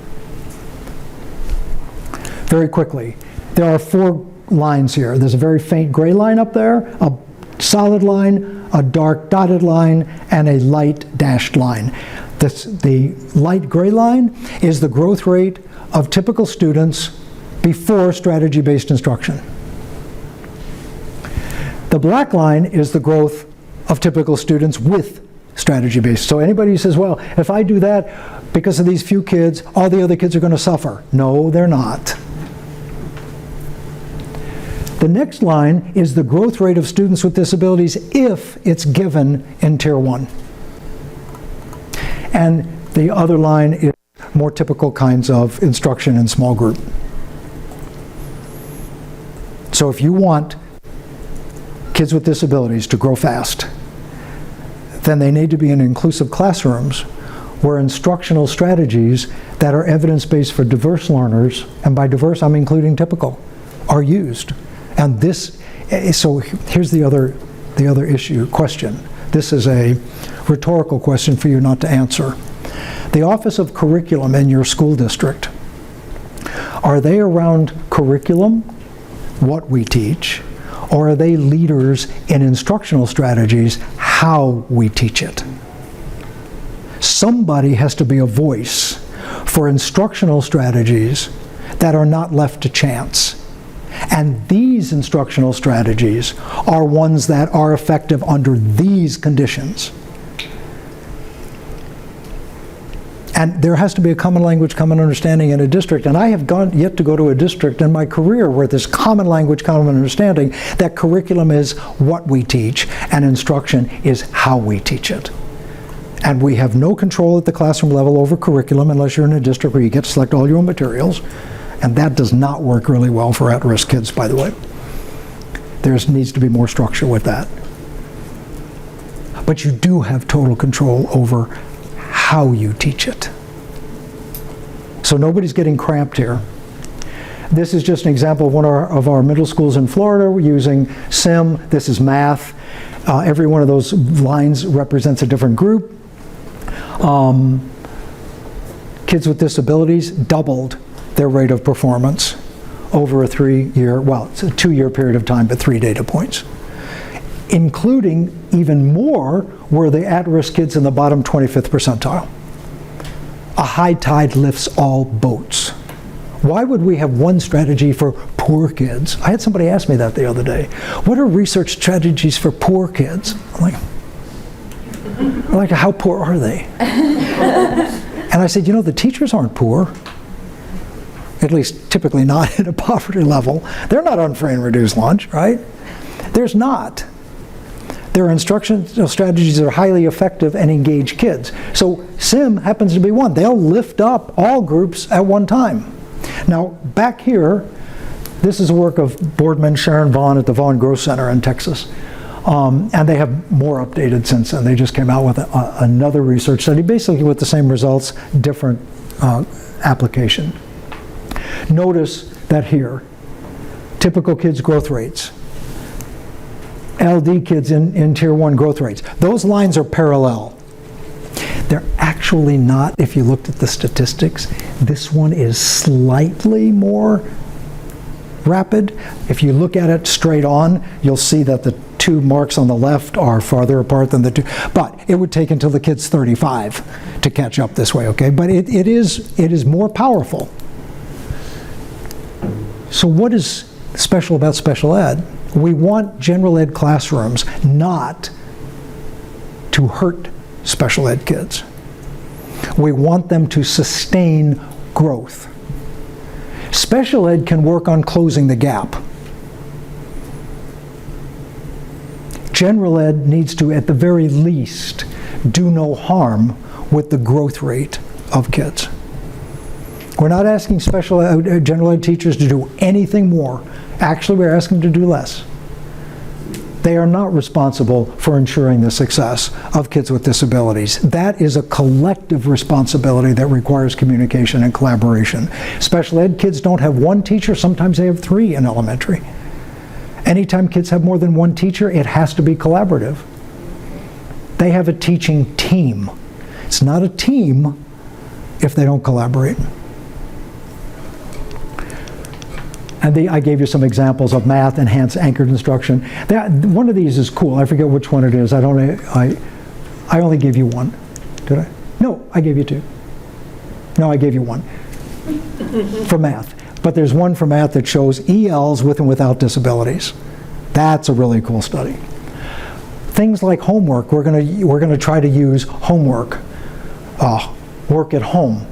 Very quickly, there are 4 lines here. There's a very faint gray line up there, a solid line, a dark dotted line, and a light dashed line. The light gray line is the growth rate of typical students before strategy-based instruction. The black line is the growth of typical students with strategy-based. So anybody who says, well, if I do that because of these few kids, all the other kids are going to suffer. No, they're not. The next line is the growth rate of students with disabilities if it's given in Tier 1. And the other line is more typical kinds of instruction in small group. So if you want kids with disabilities to grow fast, then they need to be in inclusive classrooms where instructional strategies that are evidence-based for diverse learners, and by diverse I'm including typical, are used. And this, so here's the other question. This is a rhetorical question for you not to answer. The Office of Curriculum in your school district, are they around curriculum, what we teach, or are they leaders in instructional strategies, how we teach it? Somebody has to be a voice for instructional strategies that are not left to chance. And these instructional strategies are ones that are effective under these conditions. And there has to be a common language, common understanding in a district. And I have yet to go to a district in my career where there's common language, common understanding, that curriculum is what we teach and instruction is how we teach it. And we have no control at the classroom level over curriculum unless you're in a district where you get to select all your own materials. And that does not work really well for at-risk kids, by the way. There needs to be more structure with that. But you do have total control over how you teach it. So nobody's getting cramped here. This is just an example of one of our middle schools in Florida. We're using SIM. This is math. Every one of those lines represents a different group. Kids with disabilities doubled their rate of performance over a 3-year, well, it's a 2-year period of time, but 3 data points. Including even more were the at-risk kids in the bottom 25th percentile. A high tide lifts all boats. Why would we have one strategy for poor kids? I had somebody ask me that the other day. What are research strategies for poor kids? I'm like, how poor are they? And I said, you know, the teachers aren't poor. At least typically not at a poverty level. They're not on free and reduced lunch, right? There's not. Their instructional strategies are highly effective and engage kids. So SIM happens to be one. They'll lift up all groups at one time. Now, back here, this is the work of boardman Sharon Vaughn at the Vaughn Growth Center in Texas. And they have more updated since then. They just came out with another research study, basically with the same results, different application. Notice that here, typical kids' growth rates, LD kids in Tier 1 growth rates. Those lines are parallel. They're actually not, if you looked at the statistics, this one is slightly more rapid. If you look at it straight on, you'll see that the 2 marks on the left are farther apart than the 2. But it would take until the kid's 35 to catch up this way, okay? But it is more powerful. So what is special about special ed? We want general ed classrooms not to hurt special ed kids. We want them to sustain growth. Special ed can work on closing the gap. General ed needs to, at the very least, do no harm with the growth rate of kids. We're not asking general ed teachers to do anything more. Actually, we're asking them to do less. They are not responsible for ensuring the success of kids with disabilities. That is a collective responsibility that requires communication and collaboration. Special ed kids don't have one teacher, sometimes they have 3 in elementary. Anytime kids have more than one teacher, it has to be collaborative. They have a teaching team. It's not a team if they don't collaborate. And I gave you some examples of math, enhanced anchored instruction. One of these is cool. I forget which one it is. I only gave you one. Did I? No, I gave you 2. No, I gave you 1 for math. But there's one for math that shows ELs with and without disabilities. That's a really cool study. Things like homework, we're going to try to use homework, work at home,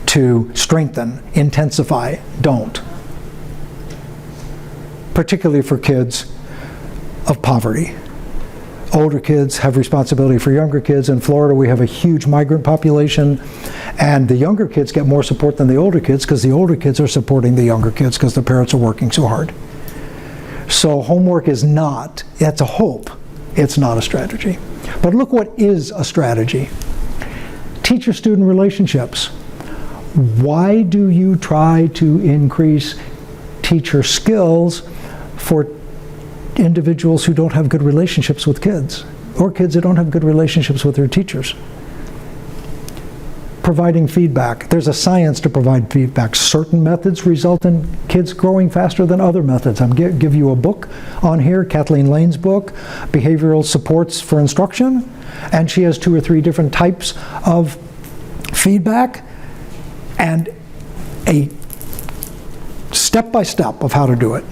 to strengthen, intensify, don't. Particularly for kids of poverty. Older kids have responsibility for younger kids. In Florida, we have a huge migrant population, and the younger kids get more support than the older kids because the older kids are supporting the younger kids because the parents are working so hard. So homework is not, that's a hope, it's not a strategy. But look what is a strategy. Teacher-student relationships. Why do you try to increase teacher skills for individuals who don't have good relationships with kids, or kids that don't have good relationships with their teachers? Providing feedback. There's a science to provide feedback. Certain methods result in kids growing faster than other methods. I'm give you a book on here, Kathleen Lane's book, Behavioral Supports for Instruction, and she has 2 or 3 different types of feedback and a step-by-step of how to do it.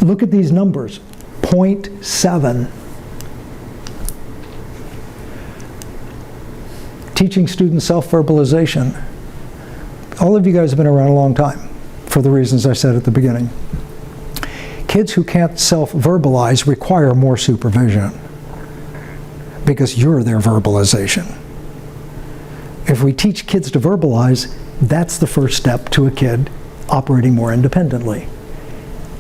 Look at these numbers. 0.7. Teaching students self-verbalization. All of you guys have been around a long time, for the reasons I said at the beginning. Kids who can't self-verbalize require more supervision because you're their verbalization. If we teach kids to verbalize, that's the first step to a kid operating more independently.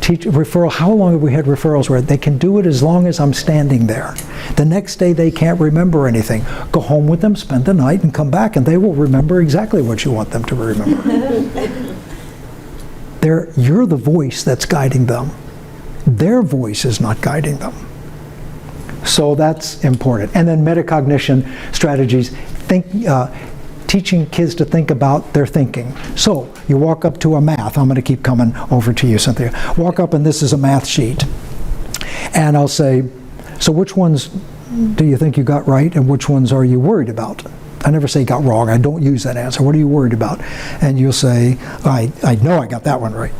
Referral, how long have we had referrals where they can do it as long as I'm standing there? The next day they can't remember anything. Go home with them, spend the night, and come back, and they will remember exactly what you want them to remember. You're the voice that's guiding them. Their voice is not guiding them. So that's important. And then metacognition strategies. Teaching kids to think about their thinking. So you walk up to a math. I'm going to keep coming over to you, Cynthia. Walk up and this is a math sheet. And I'll say, so which ones do you think you got right and which ones are you worried about? I never say got wrong. I don't use that answer. What are you worried about? And you'll say, I know I got that one right.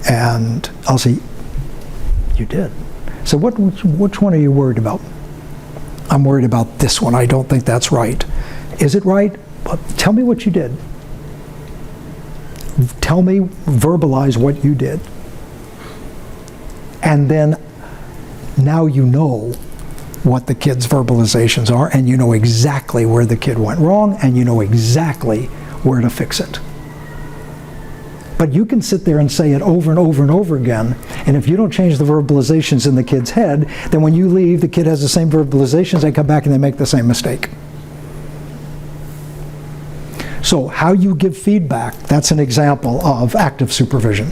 And I'll say, you did. So which one are you worried about? I'm worried about this one. I don't think that's right. Is it right? Tell me what you did. Tell me, verbalize what you did. And then now you know what the kid's verbalizations are, and you know exactly where the kid went wrong, and you know exactly where to fix it. But you can sit there and say it over and over and over again, and if you don't change the verbalizations in the kid's head, then when you leave, the kid has the same verbalizations, they come back and they make the same mistake. So how you give feedback, that's an example of active supervision.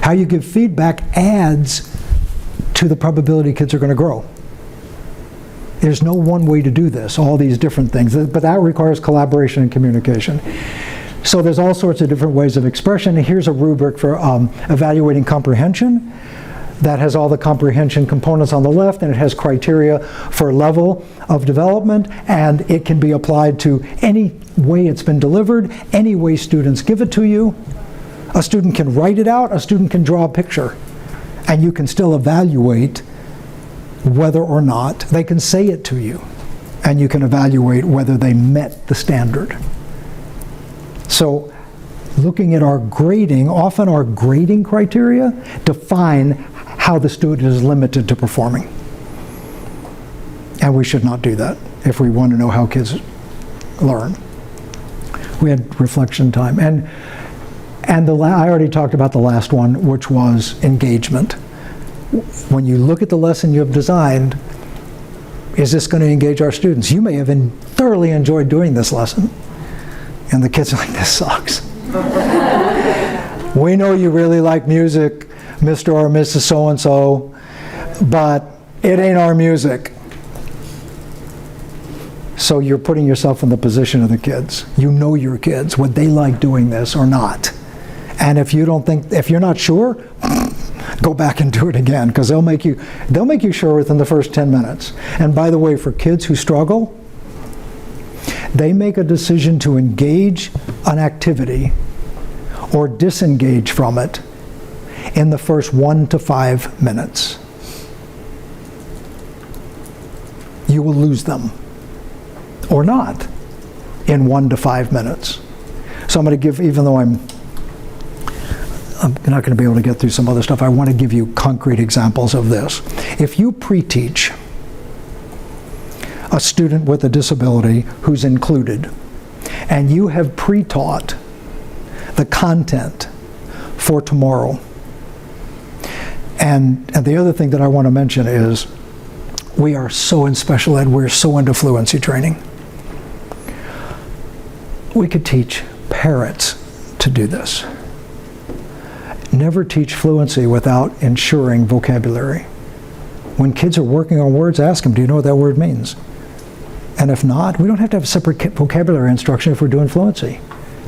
How you give feedback adds to the probability kids are going to grow. There's no one way to do this, all these different things, but that requires collaboration and communication. So there's all sorts of different ways of expression. And here's a rubric for evaluating comprehension. That has all the comprehension components on the left, and it has criteria for level of development, and it can be applied to any way it's been delivered, any way students give it to you. A student can write it out, a student can draw a picture. And you can still evaluate whether or not, they can say it to you, and you can evaluate whether they met the standard. So looking at our grading, often our grading criteria define how the student is limited to performing. And we should not do that if we want to know how kids learn. We had reflection time. And I already talked about the last one, which was engagement. When you look at the lesson you have designed, is this going to engage our students? You may have thoroughly enjoyed doing this lesson. And the kids are like, this sucks. We know you really like music, Mr. or Mrs. So-and-so, but it ain't our music. So you're putting yourself in the position of the kids. You know your kids. Would they like doing this or not? And if you're not sure, go back and do it again, because they'll make you sure within the first 10 minutes. And by the way, for kids who struggle, they make a decision to engage an activity or disengage from it in the first 1 to 5 minutes. You will lose them, or not, in 1 to 5 minutes. So I'm going to give, even though I'm not going to be able to get through some other stuff, I want to give you concrete examples of this. If you pre-teach a student with a disability who's included, and you have pre-taught the content for tomorrow, and the other thing that I want to mention is, we are so in special ed, we're so into fluency training. We could teach parents to do this. Never teach fluency without ensuring vocabulary. When kids are working on words, ask them, do you know what that word means? And if not, we don't have to have separate vocabulary instruction if we're doing fluency.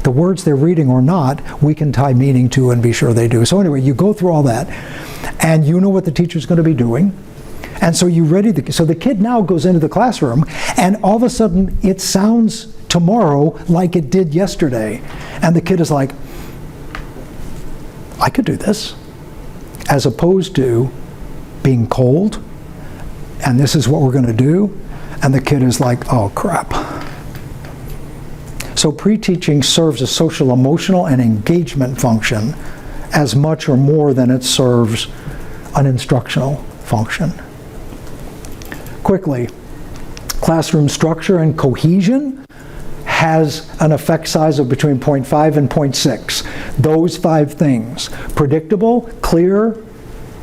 The words they're reading or not, we can tie meaning to and be sure they do. So anyway, you go through all that, and you know what the teacher's going to be doing. And so so the kid now goes into the classroom, and all of a sudden it sounds tomorrow like it did yesterday. And the kid is like, I could do this. As opposed to being cold, and this is what we're going to do, and the kid is like, oh crap. So pre-teaching serves a social, emotional, and engagement function as much or more than it serves an instructional function. Quickly, classroom structure and cohesion has an effect size of between 0.5 and 0.6. Those 5 things: predictable, clear,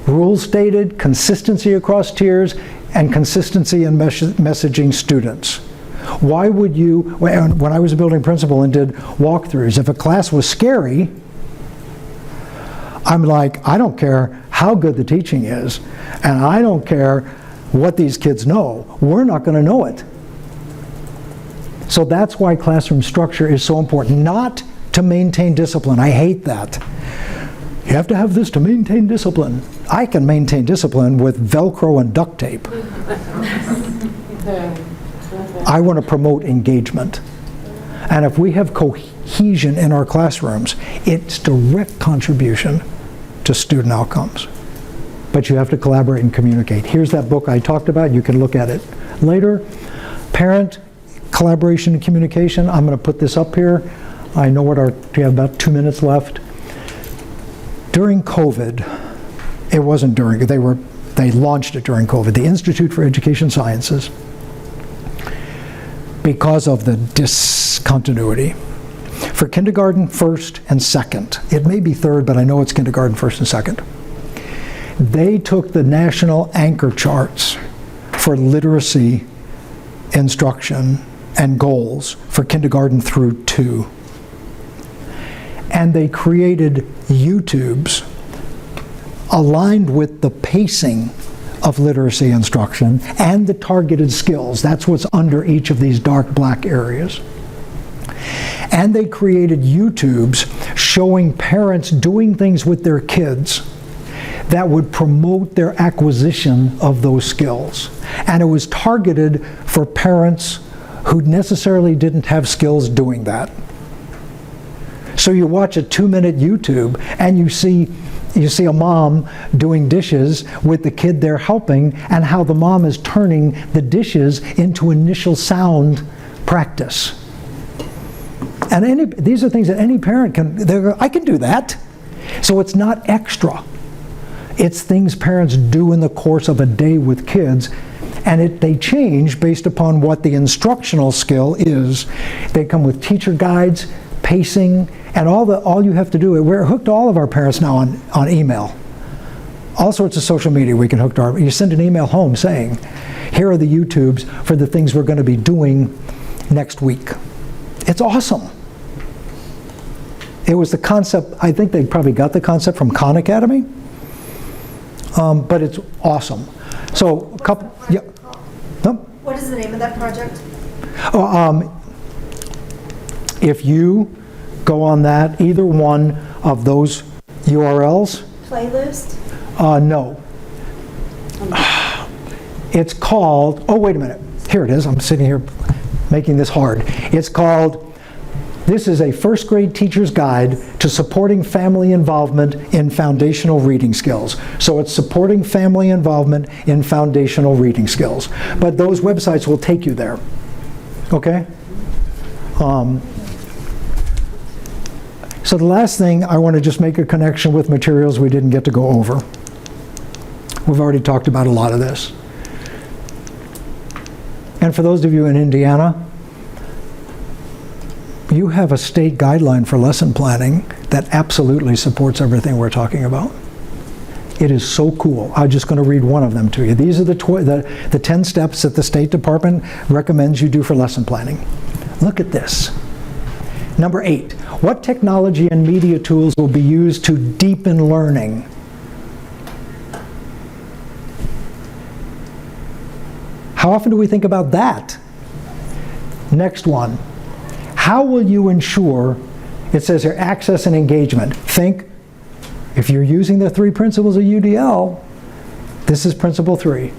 rules stated, consistency across tiers, and consistency in messaging students. Why would you, when I was a building principal and did walkthroughs, if a class was scary, I'm like, I don't care how good the teaching is, and I don't care what these kids know. We're not going to know it. So that's why classroom structure is so important, not to maintain discipline. I hate that. You have to have this to maintain discipline. I can maintain discipline with Velcro and duct tape. I want to promote engagement. And if we have cohesion in our classrooms, it's direct contribution to student outcomes. But you have to collaborate and communicate. Here's that book I talked about. You can look at it later. Parent collaboration and communication. I'm going to put this up here. I know we have about 2 minutes left. During COVID, it wasn't during, they launched it during COVID, the Institute for Education Sciences, because of the discontinuity. For kindergarten, first and second. It may be third, but I know it's kindergarten, first and second. They took the national anchor charts for literacy instruction and goals for kindergarten through 2. And they created YouTubes aligned with the pacing of literacy instruction and the targeted skills. That's what's under each of these dark black areas. And they created YouTubes showing parents doing things with their kids that would promote their acquisition of those skills. And it was targeted for parents who necessarily didn't have skills doing that. So you watch a 2-minute YouTube and you see You see a mom doing dishes with the kid they're helping, and how the mom is turning the dishes into initial sound practice. And these are things that any parent I can do that. So it's not extra. It's things parents do in the course of a day with kids, and they change based upon what the instructional skill is. They come with teacher guides, pacing, and all you have to do. We're hooked to all of our parents now on email. All sorts of social media we can hook to. You send an email home saying, here are the YouTubes for the things we're going to be doing next week. It's awesome. It was the concept, I think they probably got the concept from Khan Academy, but it's awesome. So a couple, yeah. No? What is the name of that project? If you go on that, either one of those URLs, Playlist? no. It's called, oh wait a minute, here it is, I'm sitting here making this hard. It's called, this is a first grade teacher's guide to supporting family involvement in foundational reading skills. So it's supporting family involvement in foundational reading skills. But those websites will take you there, okay? So the last thing, I want to just make a connection with materials we didn't get to go over. We've already talked about a lot of this. And for those of you in Indiana, you have a state guideline for lesson planning that absolutely supports everything we're talking about. It is so cool. I'm just going to read one of them to you. These are the 10 steps that the State Department recommends you do for lesson planning. Look at this. Number 8, what technology and media tools will be used to deepen learning? How often do we think about that? Next one. How will you ensure, it says here, access and engagement. Think, if you're using the 3 principles of UDL, this is principle 3.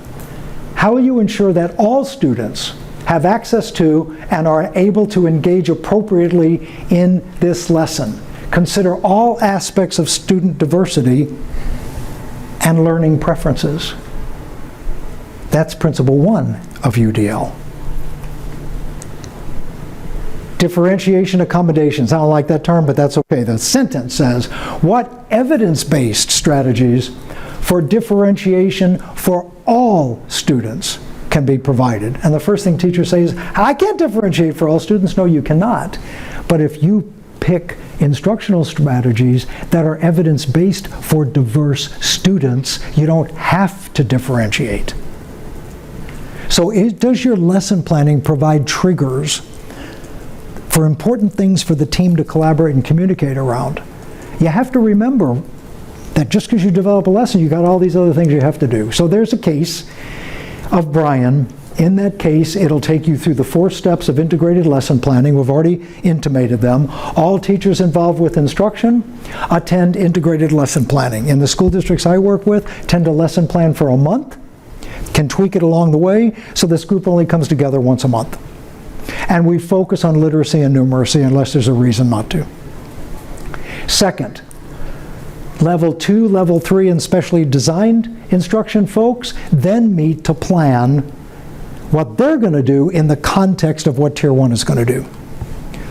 How will you ensure that all students have access to and are able to engage appropriately in this lesson? Consider all aspects of student diversity and learning preferences. That's principle 1 of UDL. Differentiation accommodations. I don't like that term, but that's okay. The sentence says, what evidence-based strategies for differentiation for all students can be provided? And the first thing teachers say is, I can't differentiate for all students. No, you cannot. But if you pick instructional strategies that are evidence-based for diverse students, you don't have to differentiate. So does your lesson planning provide triggers for important things for the team to collaborate and communicate around? You have to remember that just because you develop a lesson, you got all these other things you have to do. So there's a case of Brian. In that case, it'll take you through the 4 steps of integrated lesson planning. We've already intimated them. All teachers involved with instruction attend integrated lesson planning. In the school districts I work with, tend to lesson plan for a month, can tweak it along the way, so this group only comes together once a month. And we focus on literacy and numeracy unless there's a reason not to. Second, level 2, level 3, and specially designed instruction folks then meet to plan what they're going to do in the context of what Tier 1 is going to do.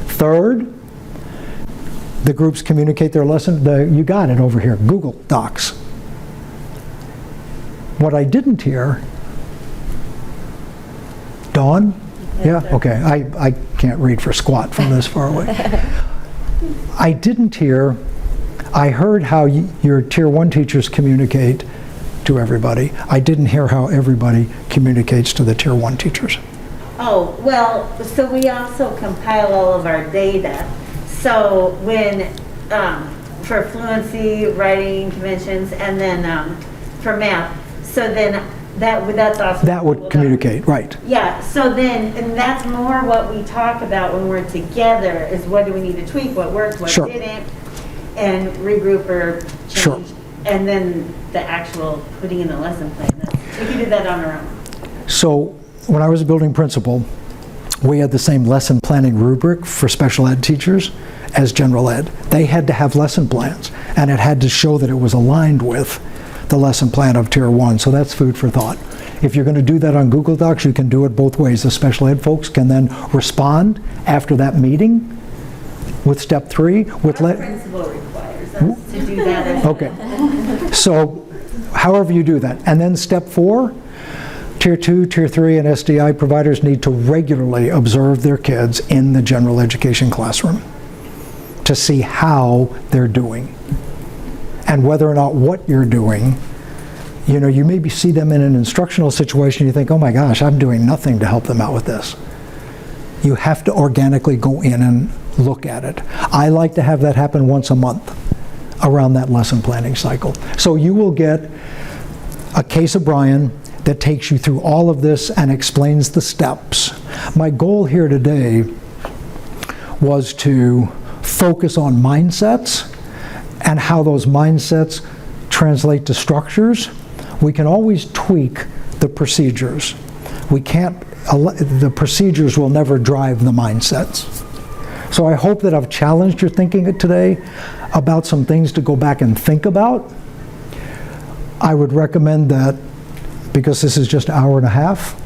Third, the groups communicate their lesson. You got it over here, Google Docs. What I didn't hear, Dawn? Yeah, okay, I can't read for squat from this far away. I didn't hear, I heard how your Tier 1 teachers communicate to everybody. I didn't hear how everybody communicates to the Tier 1 teachers. Oh, well, so we also compile all of our data. So when, for fluency, writing conventions, and then for math, so then that's also. That would communicate, right. Yeah, so then, and that's more what we talk about when we're together, is what do we need to tweak, what worked, what Sure. didn't, and regroup or change. Sure. And then the actual putting in the lesson plan. We can do that on our own. So when I was a building principal, we had the same lesson planning rubric for special ed teachers, as general ed. They had to have lesson plans, and it had to show that it was aligned with the lesson plan of Tier 1. So that's food for thought. If you're going to do that on Google Docs, you can do it both ways. The special ed folks can then respond after that meeting with step 3. With Principal requires us to do that as well. Okay. So however you do that. And then step 4, Tier 2, Tier 3, and SDI providers need to regularly observe their kids in the general education classroom to see how they're doing and whether or not what you're doing. You know, you maybe see them in an instructional situation, you think, oh my gosh, I'm doing nothing to help them out with this. You have to organically go in and look at it. I like to have that happen once a month around that lesson planning cycle. So you will get a case of Brian that takes you through all of this and explains the steps. My goal here today was to focus on mindsets and how those mindsets translate to structures. We can always tweak the procedures. We can't, the procedures will never drive the mindsets. So I hope that I've challenged your thinking today about some things to go back and think about. I would recommend that, because this is just an hour and a half,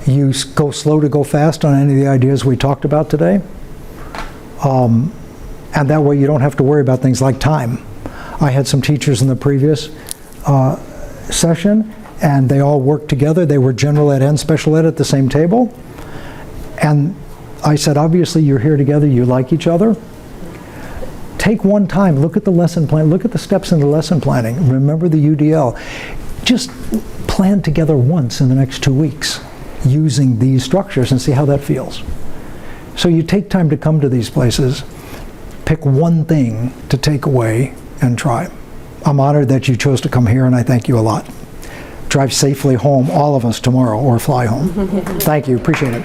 you go slow to go fast on any of the ideas we talked about today. And that way you don't have to worry about things like time. I had some teachers in the previous session, and they all worked together. They were general ed and special ed at the same table. And I said, obviously you're here together, you like each other. Take one time, look at the lesson plan, look at the steps in the lesson planning. Remember the UDL. Just plan together once in the next 2 weeks using these structures and see how that feels. So you take time to come to these places, pick one thing to take away and try. I'm honored that you chose to come here, and I thank you a lot. Drive safely home, all of us tomorrow, or fly home. Thank you, appreciate it.